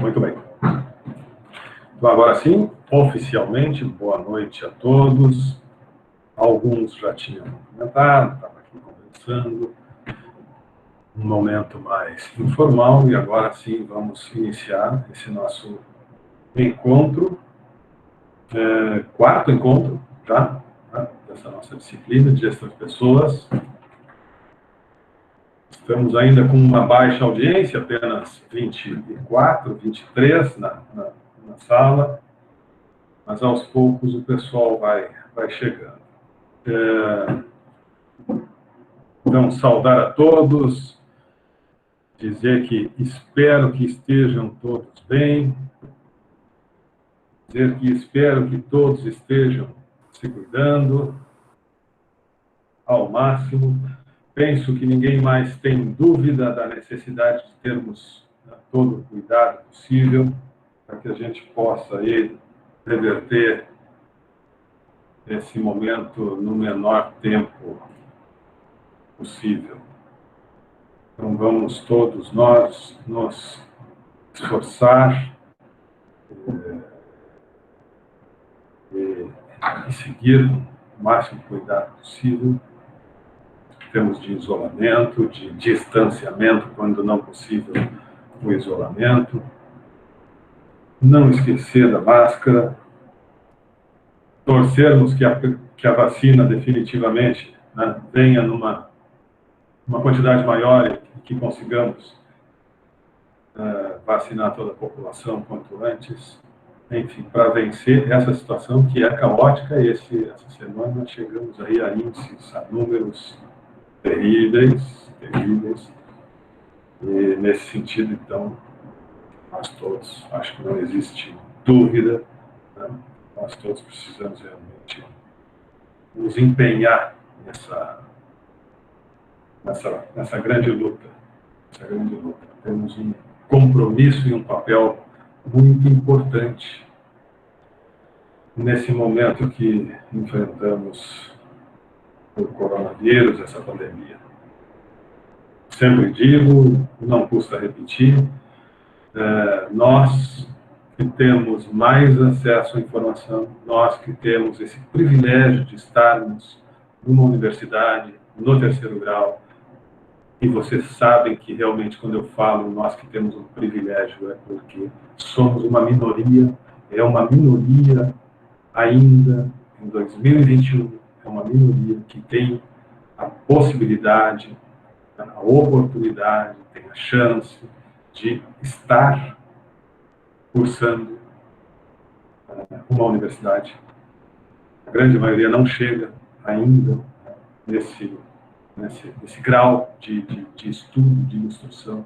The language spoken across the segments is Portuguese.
Muito bem. Então, agora sim, oficialmente, boa noite a todos. Alguns já tinham comentado, estava aqui conversando, um momento mais informal, e agora sim vamos iniciar esse nosso encontro, quarto encontro já, né, dessa nossa disciplina de gestão de pessoas. Estamos ainda com uma baixa audiência, apenas 24, 23 na sala, mas aos poucos o pessoal vai chegando. Então, saudar a todos, dizer que espero que estejam todos bem, dizer que espero que todos estejam se cuidando ao máximo. Penso que ninguém mais tem dúvida da necessidade de termos todo o cuidado possível para que a gente possa aí reverter esse momento no menor tempo possível. Então, vamos todos nós nos esforçar e seguir com o máximo cuidado possível. Temos de isolamento, de distanciamento, quando não possível, o isolamento. Não esquecer da máscara. Torcermos que a vacina definitivamente, né, venha numa quantidade maior e que consigamos vacinar toda a população quanto antes. Enfim, para vencer essa situação que é caótica. Essa semana chegamos aí a índices, a números terríveis. E nesse sentido, então, nós todos, acho que não existe dúvida, né? Nós todos precisamos realmente nos empenhar nessa grande luta. Temos um compromisso e um papel muito importante nesse momento que enfrentamos o coronavírus, essa pandemia. Sempre digo, não custa repetir, nós que temos mais acesso à informação, nós que temos esse privilégio de estarmos numa universidade, no terceiro grau, e vocês sabem que realmente quando eu falo nós que temos um privilégio é porque somos uma minoria, é uma minoria ainda em 2021, é uma minoria que tem a possibilidade, a oportunidade, tem a chance de estar cursando uma universidade. A grande maioria não chega ainda nesse grau de estudo, de instrução.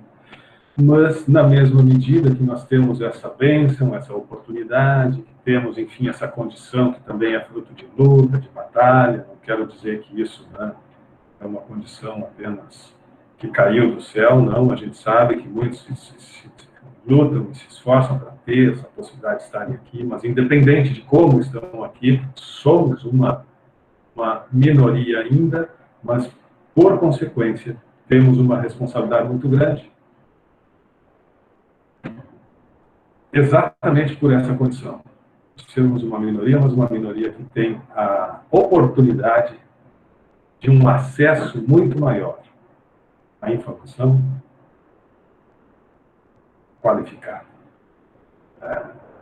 Mas, na mesma medida que nós temos essa bênção, essa oportunidade, que temos, enfim, essa condição que também é fruto de luta, de batalha, não quero dizer que isso, né, é uma condição apenas que caiu do céu, não, a gente sabe que muitos se lutam e se esforçam para ter essa possibilidade de estarem aqui, mas independente de como estão aqui, somos uma minoria ainda, mas, por consequência, temos uma responsabilidade muito grande. Exatamente por essa condição. Somos uma minoria, mas uma minoria que tem a oportunidade de um acesso muito maior à informação qualificada,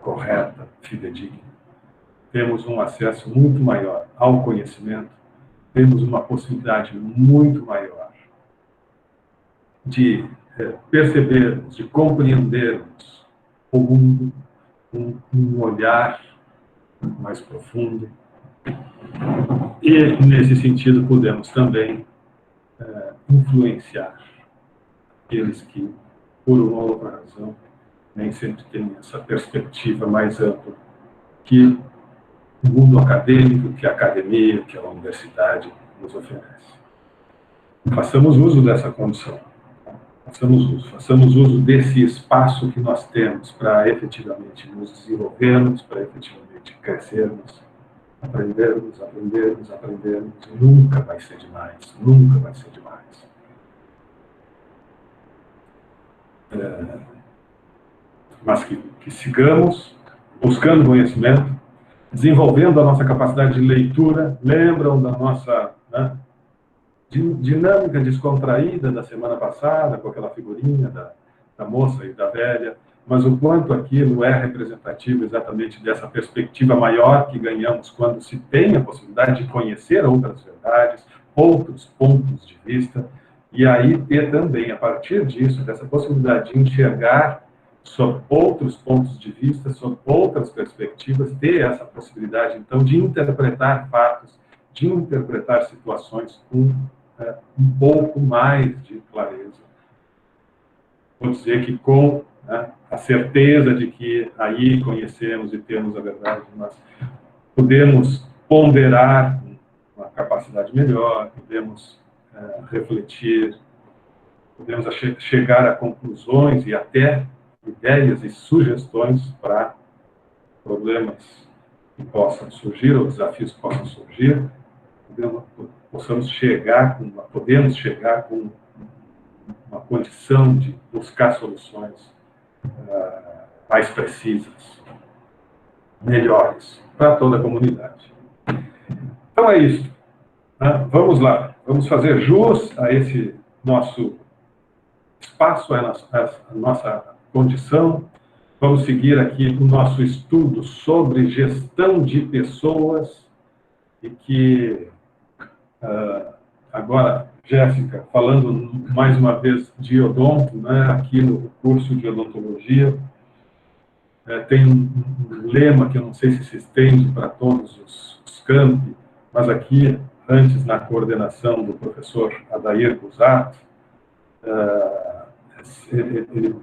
correta, fidedigna. Temos um acesso muito maior ao conhecimento, temos uma possibilidade muito maior de percebermos, de compreendermos o mundo com um olhar mais profundo. E, nesse sentido, podemos também influenciar aqueles que, por uma ou outra razão, nem sempre têm essa perspectiva mais ampla que o mundo acadêmico, que a academia, que a universidade nos oferece. Façamos uso dessa condição. Façamos uso desse espaço que nós temos para efetivamente nos desenvolvermos, para efetivamente crescermos, aprendermos. Nunca vai ser demais. mas que sigamos buscando conhecimento, desenvolvendo a nossa capacidade de leitura. Lembram da nossa, né, dinâmica descontraída da semana passada, com aquela figurinha da moça e da velha, mas o quanto aquilo é representativo exatamente dessa perspectiva maior que ganhamos quando se tem a possibilidade de conhecer outras verdades, outros pontos de vista, e aí ter também, a partir disso, dessa possibilidade de enxergar sob outros pontos de vista, sob outras perspectivas, ter essa possibilidade, então, de interpretar fatos, de interpretar situações com um pouco mais de clareza. Vou dizer que com, né, a certeza de que aí conhecemos e temos a verdade, nós podemos ponderar uma capacidade melhor, podemos refletir, podemos chegar a conclusões e até ideias e sugestões para problemas que possam surgir, ou desafios que possam surgir, podemos chegar com uma condição de buscar soluções mais precisas, melhores, para toda a comunidade. Então é isso. Vamos lá, vamos fazer jus a esse nosso espaço, a nossa condição. Vamos seguir aqui o nosso estudo sobre gestão de pessoas, e que agora, Jéssica, falando mais uma vez de odonto, né, aqui no curso de odontologia, tem um lema que eu não sei se se estende para todos os campi, mas aqui, antes, na coordenação do professor Adair Busato, ele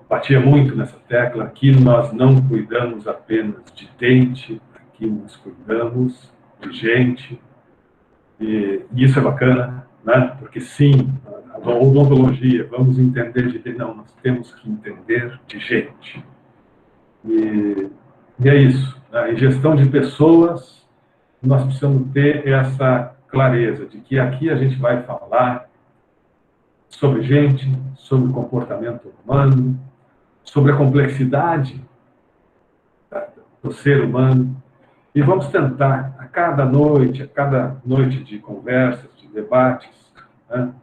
batia muito nessa tecla: aqui nós não cuidamos apenas de dente, aqui nós cuidamos de gente. E isso é bacana, né? Porque sim, a odontologia, vamos entender de dente, não, nós temos que entender de gente. E é isso, né? Em gestão de pessoas, nós precisamos ter essa clareza de que aqui a gente vai falar sobre gente, sobre comportamento humano, sobre a complexidade do ser humano, e vamos tentar, a cada noite de conversas, de debates, né,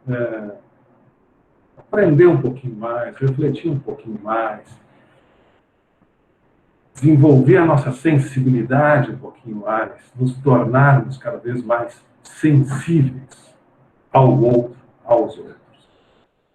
aprender um pouquinho mais, refletir um pouquinho mais, desenvolver a nossa sensibilidade um pouquinho mais, nos tornarmos cada vez mais sensíveis ao outro, aos outros.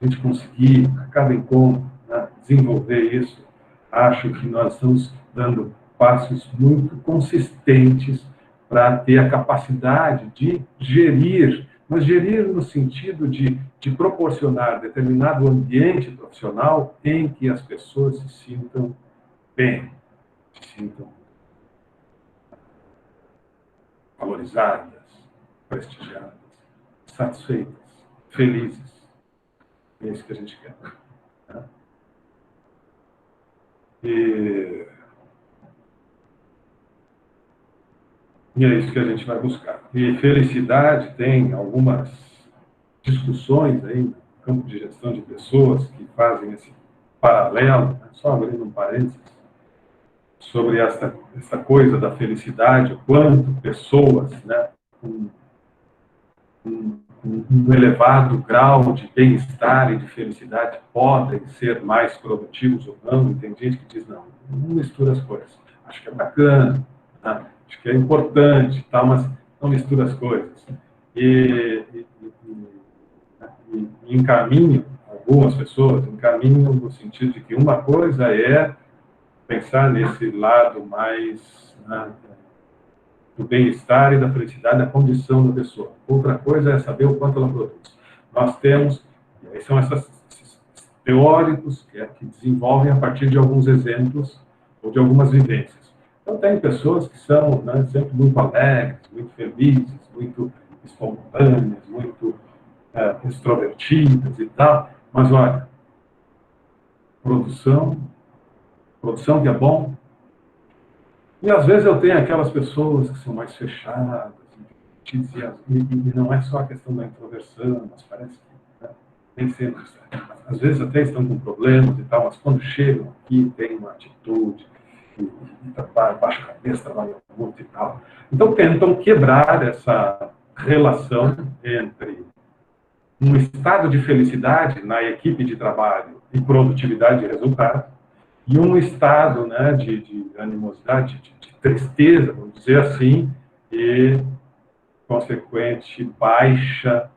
A gente conseguir, a cada encontro, né, desenvolver isso, acho que nós estamos dando passos muito consistentes para ter a capacidade de gerir, mas gerir no sentido de proporcionar determinado ambiente profissional em que as pessoas se sintam bem, se sintam valorizadas, prestigiadas, satisfeitas, felizes. É isso que a gente quer. Né? E é isso que a gente vai buscar. E felicidade tem algumas discussões aí no campo de gestão de pessoas que fazem esse paralelo, né? Só abrindo um parênteses, sobre essa coisa da felicidade, o quanto pessoas, né, com um elevado grau de bem-estar e de felicidade podem ser mais produtivos ou não. E tem gente que diz, não mistura as coisas. Acho que é bacana, tá? Acho que é importante, tá? Mas não mistura as coisas. E encaminham, algumas pessoas encaminham no sentido de que uma coisa é pensar nesse lado mais, né, do bem-estar e da felicidade, da condição da pessoa. Outra coisa é saber o quanto ela produz. Nós temos, e aí são esses teóricos que desenvolvem a partir de alguns exemplos ou de algumas vivências. Então, tem pessoas que são, né, sempre muito alegres, muito felizes, muito espontâneas, muito extrovertidas e tal, mas, olha, produção que é bom. E às vezes eu tenho aquelas pessoas que são mais fechadas, e não é só a questão da introversão, mas parece que, né, nem sempre, às vezes até estão com problemas e tal, mas quando chegam aqui, têm uma atitude, e baixa a cabeça, trabalham muito e tal. Então, tentam quebrar essa relação entre um estado de felicidade na equipe de trabalho e produtividade de resultado, e um estado, né, de animosidade, de tristeza, vamos dizer assim, e consequente baixa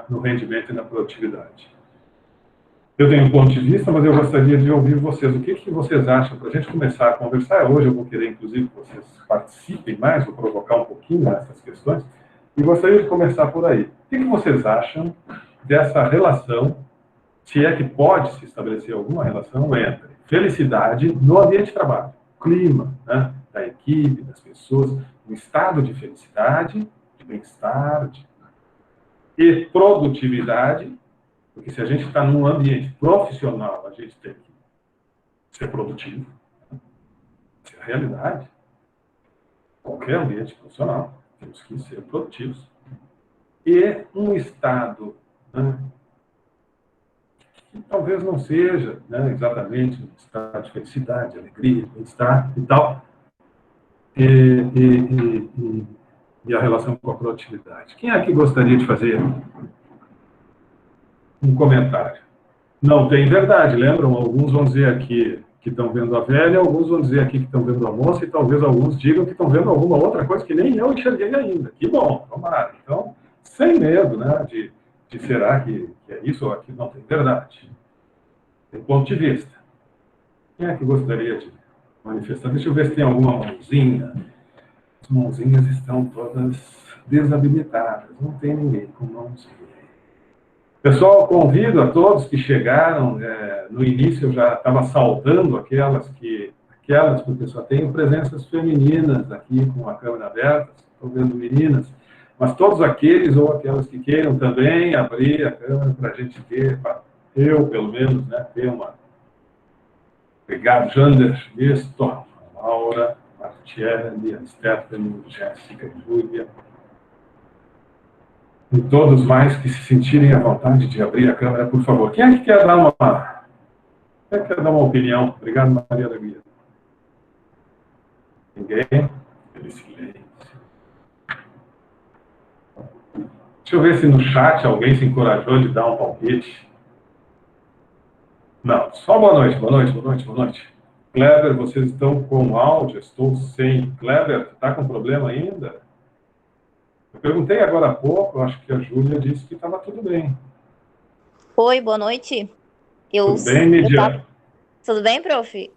no rendimento e na produtividade. Eu tenho um ponto de vista, mas eu gostaria de ouvir vocês. O que vocês acham? Para a gente começar a conversar, hoje eu vou querer, inclusive, que vocês participem mais, vou provocar um pouquinho nessas questões, e gostaria de começar por aí. O que vocês acham dessa relação, se é que pode se estabelecer alguma relação entre felicidade no ambiente de trabalho, clima, né, da equipe, das pessoas, um estado de felicidade, de bem-estar, e produtividade, porque se a gente está num ambiente profissional, a gente tem que ser produtivo. Essa é a realidade. Qualquer ambiente profissional, temos que ser produtivos. E um estado, né, que talvez não seja, né, exatamente um estado de felicidade, alegria, bem-estar e tal, e a relação com a produtividade. Quem aqui gostaria de fazer um comentário? Não tem verdade, lembram? Alguns vão dizer aqui que estão vendo a velha, alguns vão dizer aqui que estão vendo a moça, e talvez alguns digam que estão vendo alguma outra coisa que nem eu enxerguei ainda. Que bom, tomara. Então, sem medo, né, de será que é isso ou aquilo, não tem verdade. Tem ponto de vista. Quem é que gostaria de manifestar? Deixa eu ver se tem alguma mãozinha. As mãozinhas estão todas desabilitadas, não tem ninguém com mãozinha. Pessoal, convido a todos que chegaram, no início eu já estava saudando aquelas, porque só tenho presenças femininas aqui com a câmera aberta, estou vendo meninas, mas todos aqueles ou aquelas que queiram também abrir a câmera para a gente ter, eu pelo menos, né, ter uma... Obrigado, Jander, Nestor, Laura, Martielli, Stephanie, Jéssica, Júlia, e todos mais que se sentirem à vontade de abrir a câmera, por favor. Quem é que quer dar uma opinião? Obrigado, Maria da Guia. Ninguém? Aquele silêncio. Deixa eu ver se no chat alguém se encorajou de dar um palpite. Não, só boa noite, boa noite, boa noite, boa noite. Kleber, vocês estão com áudio? Estou sem. Kleber, está com problema ainda? Eu perguntei agora há pouco, acho que a Júlia disse que estava tudo bem. Oi, boa noite. Tudo bem, Midian? Tudo bem, prof?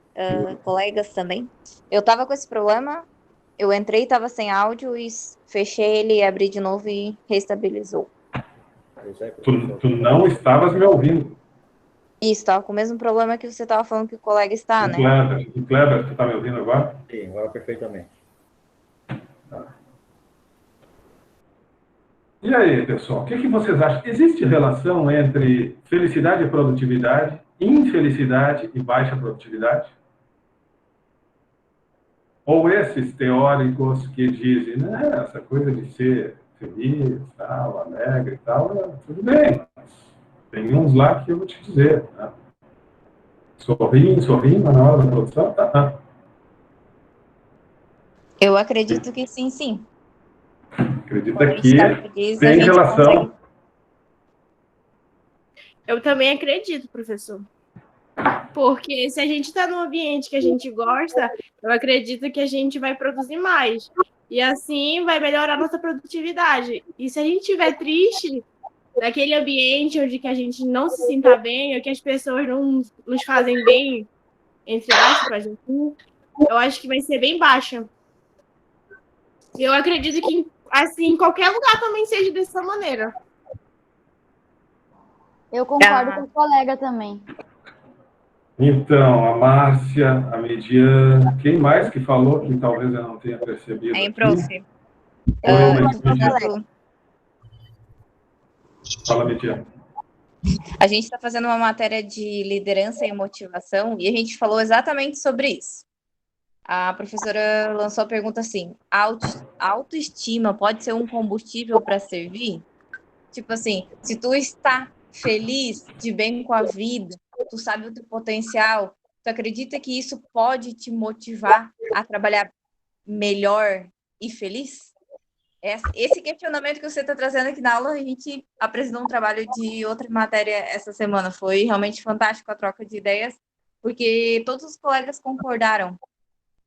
Colegas também. Eu estava com esse problema, eu entrei, estava sem áudio e fechei ele, abri de novo e restabilizou. Tu não estavas me ouvindo. Isso, estava com o mesmo problema que você estava falando que o colega está, né? Kleber, tu está me ouvindo agora? Sim, agora perfeitamente. Tá. E aí, pessoal, o que vocês acham? Existe relação entre felicidade e produtividade, infelicidade e baixa produtividade? Ou esses teóricos que dizem, né, essa coisa de ser feliz, tal, alegre e tal, tudo bem, mas tem uns lá que eu vou te dizer, né? Sorrindo na hora da produção, tá. Eu acredito que sim. Acredita que tem relação. Eu também acredito, professor. Porque se a gente está num ambiente que a gente gosta, eu acredito que a gente vai produzir mais. E assim vai melhorar nossa produtividade. E se a gente estiver triste, naquele ambiente onde que a gente não se sinta bem, ou que as pessoas não nos fazem bem, entre aspas, eu acho que vai ser bem baixa. Eu acredito que, assim, em qualquer lugar também seja dessa maneira. Eu concordo com o colega também. Então, a Márcia, a Mediana, quem mais que falou que talvez eu não tenha percebido? Aí, prof. Fala, Mediana. A gente está fazendo uma matéria de liderança e motivação e a gente falou exatamente sobre isso. A professora lançou a pergunta assim: autoestima pode ser um combustível para servir? Tipo assim, se tu está feliz, de bem com a vida, tu sabe o teu potencial, tu acredita que isso pode te motivar a trabalhar melhor e feliz? Esse questionamento que você está trazendo aqui na aula, a gente apresentou um trabalho de outra matéria essa semana. Foi realmente fantástico a troca de ideias, porque todos os colegas concordaram.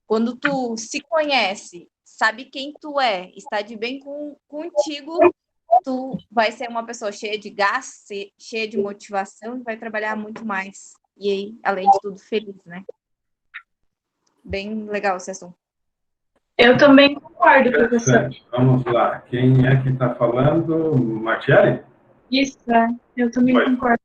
Quando tu se conhece, sabe quem tu é, está de bem contigo, tu vai ser uma pessoa cheia de gás, cheia de motivação e vai trabalhar muito mais. E aí, além de tudo, feliz, né? Bem legal esse assunto. Eu também concordo, professor. Interessante. Vamos lá. Quem é que está falando? Martiele? Isso, eu também Oi. concordo.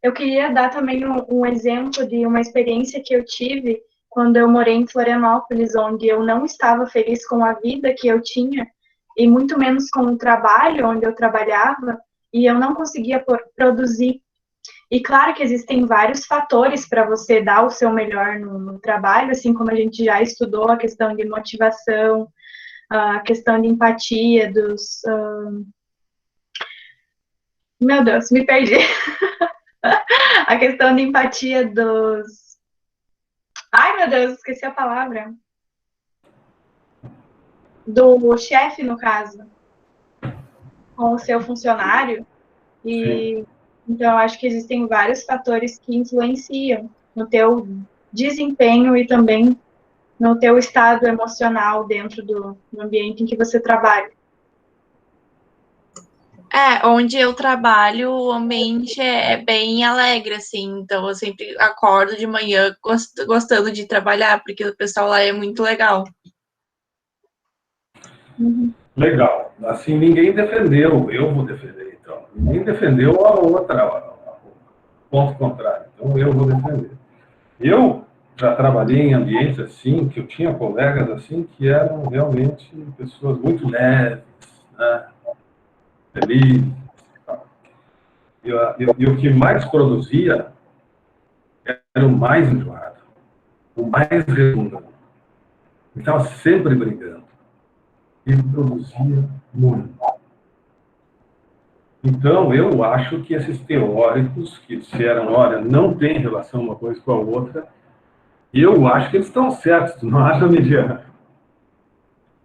Eu queria dar também um exemplo de uma experiência que eu tive quando eu morei em Florianópolis, onde eu não estava feliz com a vida que eu tinha, e muito menos com o trabalho onde eu trabalhava, e eu não conseguia produzir. E claro que existem vários fatores para você dar o seu melhor no trabalho, assim como a gente já estudou a questão de motivação, a questão de empatia, Meu Deus, me perdi. A questão de empatia dos... Ai, meu Deus, esqueci a palavra. Do chefe, no caso, com o seu funcionário. E então, eu acho que existem vários fatores que influenciam no teu desempenho e também no teu estado emocional dentro do ambiente em que você trabalha. Onde eu trabalho, o ambiente é bem alegre, assim, então eu sempre acordo de manhã gostando de trabalhar, porque o pessoal lá é muito legal. Legal. Assim, ninguém defendeu, eu vou defender, então. Ninguém defendeu a outra, o ponto contrário. Então, eu vou defender. Eu já trabalhei em ambientes assim, que eu tinha colegas assim, que eram realmente pessoas muito leves, né? Felizes. E o que mais produzia era o mais enjoado, o mais redundante. Estava sempre brigando. Ele produzia muito. Então, eu acho que esses teóricos que disseram, olha, não tem relação uma coisa com a outra, eu acho que eles estão certos. Tu não acha, Midian?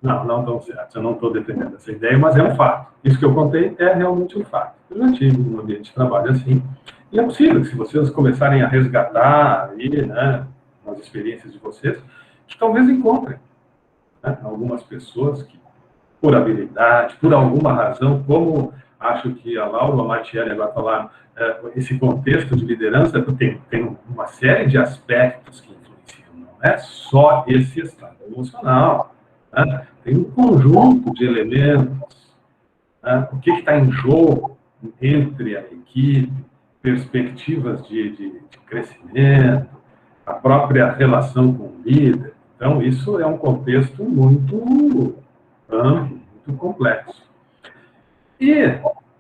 Não estão certos. Eu não estou defendendo essa ideia, mas é um fato. Isso que eu contei é realmente um fato. Eu já tive um ambiente de trabalho assim. E é possível que, se vocês começarem a resgatar aí, né, as experiências de vocês, que talvez encontrem, né, algumas pessoas que, por habilidade, por alguma razão, como acho que a Laura ou a Martiele agora falaram, esse contexto de liderança tem uma série de aspectos que influenciam, não é só esse estado emocional. Né? Tem um conjunto de elementos. Né? O que está em jogo entre a equipe, perspectivas de crescimento, a própria relação com o líder. Então, isso é um contexto muito amplo, muito complexo. E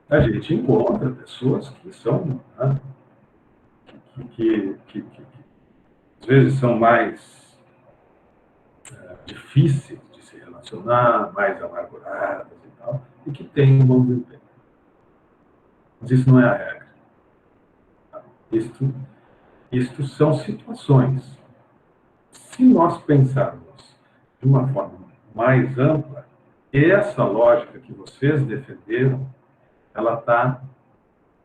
a gente encontra pessoas que são, né, que às vezes são mais difíceis de se relacionar, mais amarguradas e tal, e que têm um bom desempenho. Mas isso não é a regra. Isto são situações. Se nós pensarmos de uma forma mais ampla, essa lógica que vocês defenderam, ela está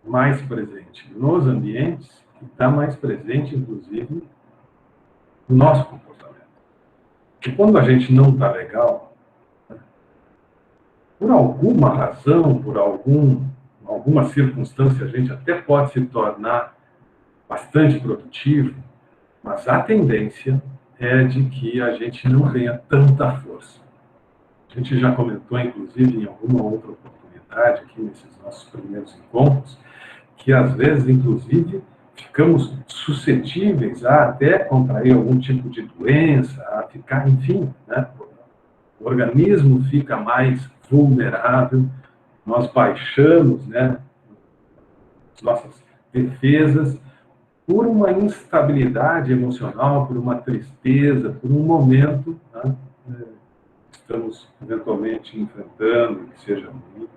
mais presente nos ambientes e está mais presente, inclusive, no nosso comportamento. E quando a gente não está legal, por alguma razão, por alguma circunstância, a gente até pode se tornar bastante produtivo, mas a tendência é de que a gente não tenha tanta força. A gente já comentou, inclusive, em alguma outra oportunidade, aqui nesses nossos primeiros encontros, que às vezes, inclusive, ficamos suscetíveis a até contrair algum tipo de doença, a ficar, enfim, né? O organismo fica mais vulnerável, nós baixamos, né, as nossas defesas por uma instabilidade emocional, por uma tristeza, por um momento, né, estamos eventualmente enfrentando, que seja ruim.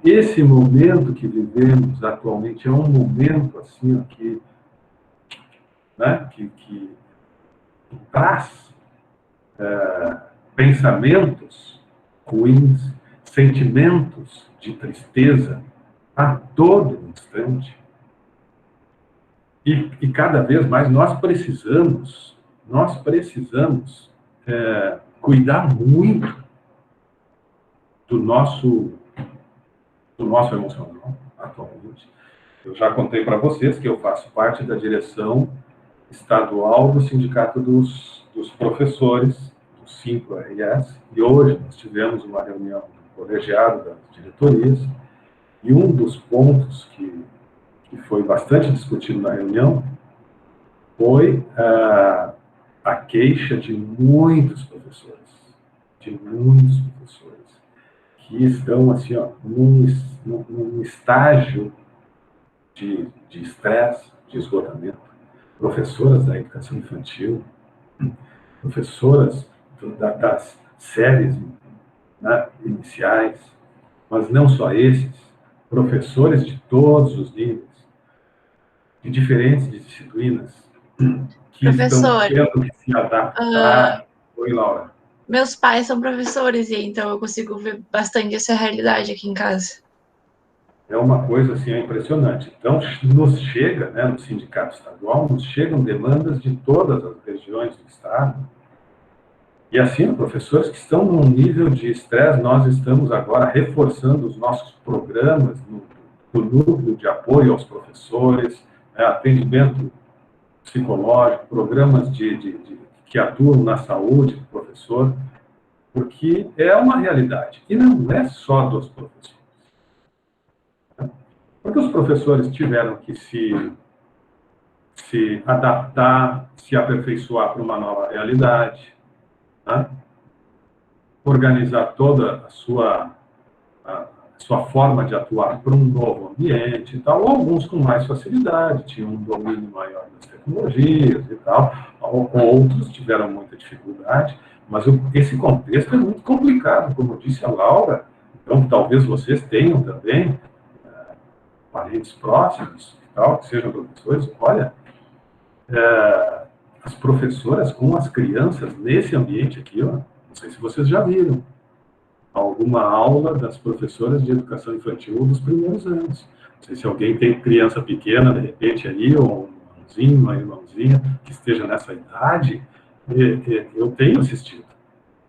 Esse momento que vivemos atualmente é um momento assim que, né, que traz pensamentos ruins, sentimentos de tristeza a todo instante. E cada vez mais nós precisamos cuidar muito do nosso emocional atualmente. Eu já contei para vocês que eu faço parte da direção estadual do Sindicato dos Professores, do 5RS, e hoje nós tivemos uma reunião do colegiado das diretorias, e um dos pontos que foi bastante discutido na reunião foi a queixa de muitos professores, que estão assim, ó, num estágio de estresse, de esgotamento. Professoras da educação infantil, professoras das séries, né, iniciais, mas não só esses, professores de todos os níveis, de diferentes disciplinas, que estão tendo que se adaptar. Oi, Laura. Meus pais são professores, e então eu consigo ver bastante essa realidade aqui em casa. É uma coisa assim, impressionante. Então, nos chega, né, no sindicato estadual, nos chegam demandas de todas as regiões do estado. E assim, professores que estão num nível de estresse, nós estamos agora reforçando os nossos programas no núcleo de apoio aos professores, atendimento psicológico, programas que atuam na saúde do professor, porque é uma realidade. E não é só dos professores. Porque os professores tiveram que se adaptar, se aperfeiçoar para uma nova realidade, né? Organizar toda a sua forma de atuar para um novo ambiente e tal. Alguns com mais facilidade, tinham um domínio maior das tecnologias e tal, outros tiveram muita dificuldade, mas esse contexto é muito complicado, como disse a Laura. Então, talvez vocês tenham também parentes próximos e tal, que sejam professores. Olha, as professoras com as crianças nesse ambiente aqui, ó, não sei se vocês já viram alguma aula das professoras de educação infantil dos primeiros anos. Não sei se alguém tem criança pequena, de repente, aí, ou um irmãozinho, uma irmãzinha que esteja nessa idade. Eu tenho assistido.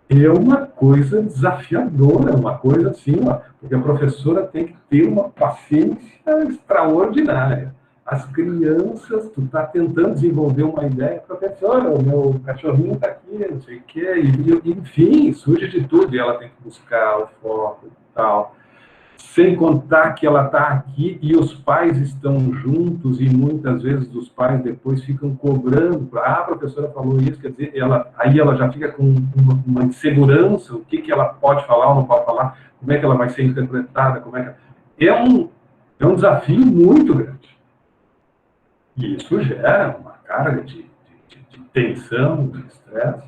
É uma coisa desafiadora, uma coisa assim, ó, porque a professora tem que ter uma paciência extraordinária. As crianças, tu está tentando desenvolver uma ideia, professora, o meu cachorrinho está aqui, não sei o quê, e, enfim, surge de tudo, e ela tem que buscar o foco e tal. Sem contar que ela está aqui e os pais estão juntos, e muitas vezes os pais depois ficam cobrando, a professora falou isso, quer dizer, aí ela já fica com uma insegurança, o que ela pode falar ou não pode falar, como é que ela vai ser interpretada, é um desafio muito grande. E isso gera uma carga de tensão, de estresse,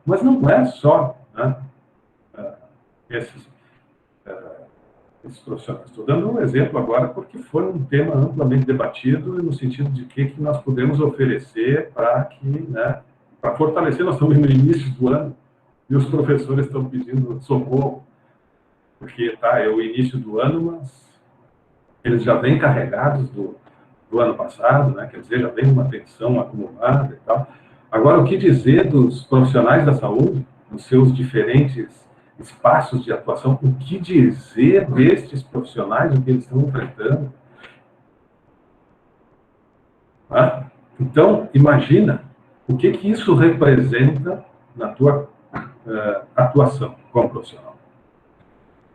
mas não é só, né, esses profissionais. Estou dando um exemplo agora porque foi um tema amplamente debatido no sentido de que nós podemos oferecer para fortalecer. Nós estamos no início do ano e os professores estão pedindo socorro, porque é o início do ano, mas eles já vêm carregados do ano passado, né? Quer dizer, já vem uma tensão acumulada e tal. Agora, o que dizer dos profissionais da saúde, nos seus diferentes espaços de atuação? O que dizer destes profissionais, o que eles estão enfrentando? Então, imagina o que isso representa na tua atuação como profissional.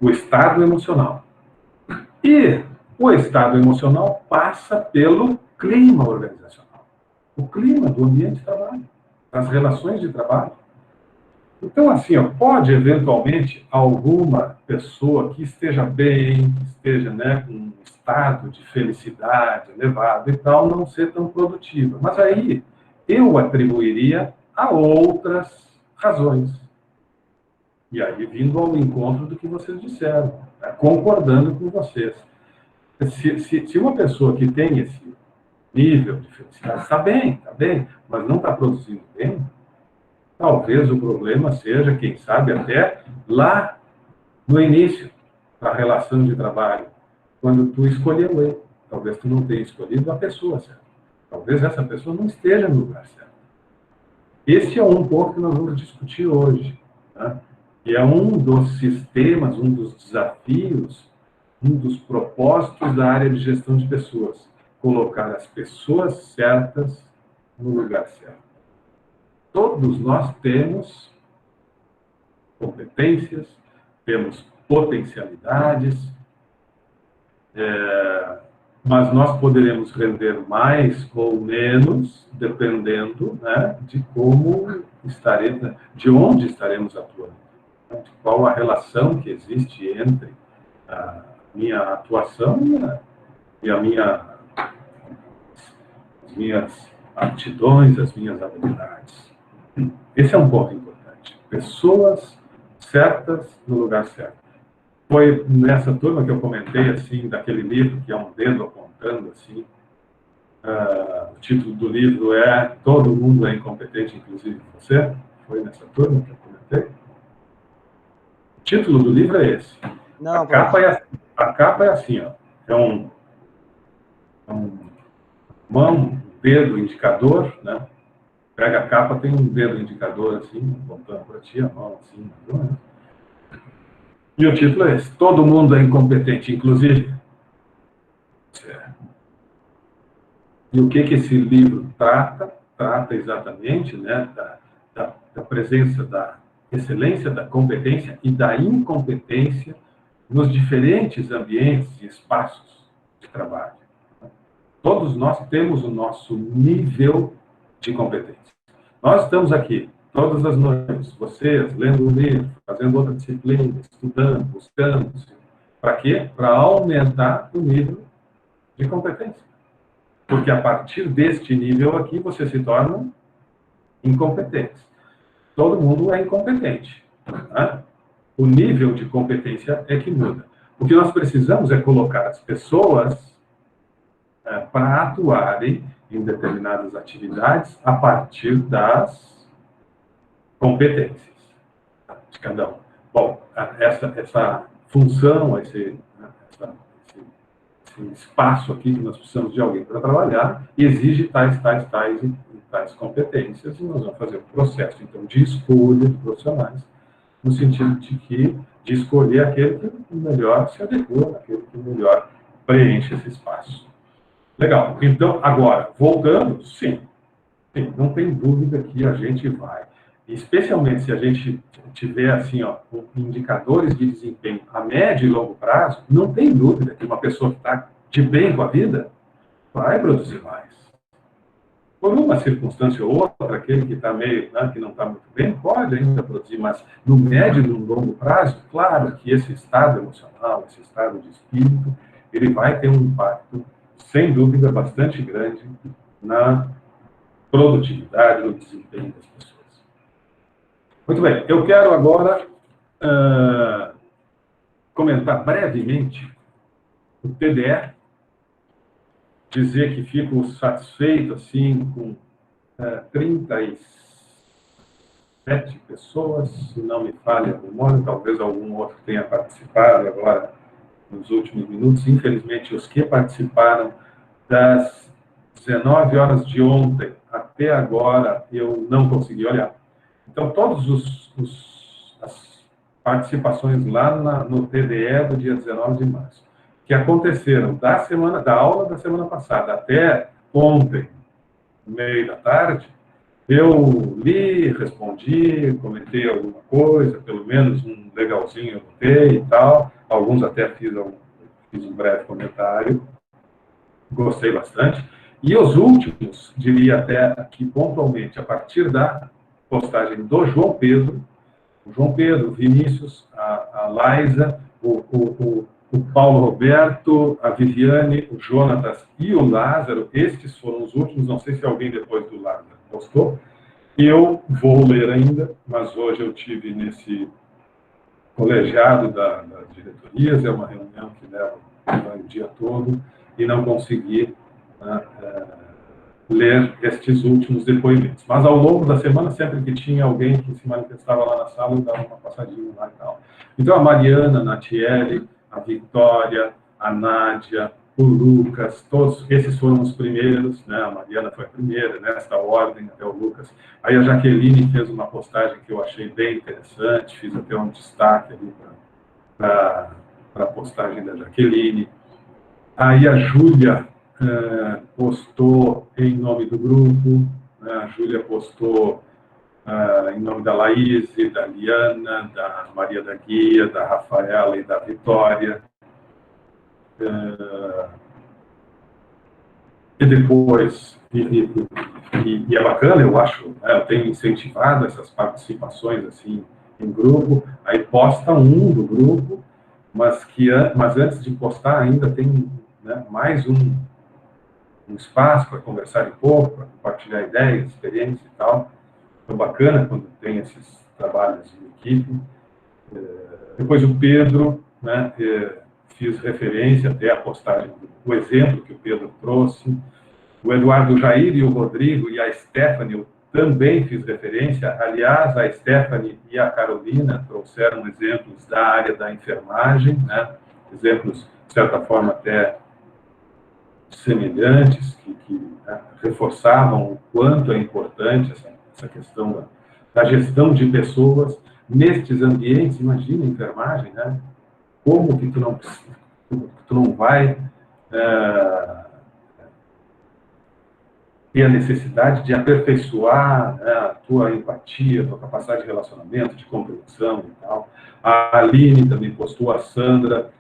O estado emocional. E o estado emocional passa pelo clima organizacional, o clima do ambiente de trabalho, das relações de trabalho. Então, assim, pode eventualmente alguma pessoa que esteja bem, que esteja, né, com um estado de felicidade elevado e tal, não ser tão produtiva. Mas aí eu atribuiria a outras razões. E aí, vindo ao encontro do que vocês disseram, né? Concordando com vocês. Se uma pessoa que tem esse nível de felicidade está bem, mas não está produzindo bem, talvez o problema seja, quem sabe, até lá no início da relação de trabalho, quando tu escolheu ele. Talvez tu não tenha escolhido a pessoa certa. Talvez essa pessoa não esteja no lugar certo. Esse é um ponto que nós vamos discutir hoje, né? E é um dos sistemas, um dos desafios, um dos propósitos da área de gestão de pessoas. Colocar as pessoas certas no lugar certo. Todos nós temos competências, temos potencialidades, mas nós poderemos render mais ou menos, dependendo, né, de como estaremos, de onde estaremos atuando, né, de qual a relação que existe entre a minha atuação e as minhas aptidões, as minhas habilidades. Esse é um ponto importante. Pessoas certas no lugar certo. Foi nessa turma que eu comentei, assim, daquele livro que é um dedo apontando, assim. O título do livro é Todo Mundo é Incompetente, Inclusive Você. Foi nessa turma que eu comentei. O título do livro é esse. Não, a capa é assim, ó. É um dedo indicador, né? Pega a capa, tem um dedo indicador, assim, apontando para ti, a mão, assim, né? E o título é esse: Todo Mundo é Incompetente, Inclusive Você. E o que esse livro trata? Trata exatamente, né, da presença da excelência, da competência e da incompetência nos diferentes ambientes e espaços de trabalho. Todos nós temos o nosso nível de competência. Nós estamos aqui todas as noites, vocês, lendo um livro, fazendo outra disciplina, estudando, buscando. Para quê? Para aumentar o nível de competência. Porque a partir deste nível aqui, você se torna incompetente. Todo mundo é incompetente, né? O nível de competência é que muda. O que nós precisamos é colocar as pessoas para atuarem em determinadas atividades a partir das competências de cada um. Bom, essa função, esse espaço aqui que nós precisamos de alguém para trabalhar, exige tais competências, e nós vamos fazer um processo, então, de escolha de profissionais, no sentido de escolher aquele que melhor se adequa, aquele que melhor preenche esse espaço. Legal. Então, agora, voltando, sim, não tem dúvida que a gente vai. Especialmente se a gente tiver, assim, ó, indicadores de desempenho a médio e longo prazo, não tem dúvida que uma pessoa que está de bem com a vida vai produzir mais. Por uma circunstância ou outra, aquele que está meio, né, que não está muito bem, pode ainda produzir, mas no médio e no longo prazo, claro que esse estado emocional, esse estado de espírito, ele vai ter um impacto, sem dúvida, bastante grande na produtividade, no desempenho das pessoas. Muito bem, eu quero agora comentar brevemente o TDE, dizer que fico satisfeito, assim, com 37 pessoas, se não me falha a memória, talvez algum outro tenha participado agora nos últimos minutos. Infelizmente, os que participaram das 19 horas de ontem até agora, eu não consegui olhar. Então, todas as participações lá no TDE do dia 19 de março, que aconteceram da aula da semana passada até ontem, no meio da tarde, eu li, respondi, comentei alguma coisa, pelo menos um legalzinho eu botei e tal, alguns até fiz um breve comentário, gostei bastante. E os últimos, diria até aqui pontualmente, a partir da postagem do João Pedro, o Vinícius, a Laísa, o Paulo Roberto, a Viviane, o Jonatas e o Lázaro. Estes foram os últimos, não sei se alguém depois do Lázaro postou. Eu vou ler ainda, mas hoje eu tive nesse colegiado das diretorias, é uma reunião que leva o dia todo, e não consegui ler estes últimos depoimentos. Mas ao longo da semana, sempre que tinha alguém que se manifestava lá na sala, eu dava uma passadinha lá e tal. Então a Mariana, a Natiele, a Vitória, a Nádia, o Lucas, todos esses foram os primeiros, né? A Mariana foi a primeira, nesta ordem, até o Lucas. Aí a Jaqueline fez uma postagem que eu achei bem interessante, fiz até um destaque ali para a postagem da Jaqueline. Aí a Júlia postou em nome do grupo, né? A Júlia postou em nome da Laís, da Liana, da Maria da Guia, da Rafaela e da Vitória. E depois, e é bacana, eu acho, né, eu tenho incentivado essas participações assim, em grupo, aí posta um do grupo, mas antes de postar ainda tem, né, mais um espaço para conversar um pouco, para compartilhar ideias, experiências e tal. É bacana quando tem esses trabalhos em equipe. Depois o Pedro, né, fiz referência até à postagem, o exemplo que o Pedro trouxe. O Eduardo Jair e o Rodrigo e a Stephanie, eu também fiz referência. Aliás, a Stephanie e a Carolina trouxeram exemplos da área da enfermagem, né? Exemplos, de certa forma, até semelhantes, que né, reforçavam o quanto é importante essa questão da gestão de pessoas nestes ambientes. Imagina a enfermagem, né? Como que tu não vai ter a necessidade de aperfeiçoar, né, a tua empatia, a tua capacidade de relacionamento, de compreensão e tal. A Aline também postou, a Sandra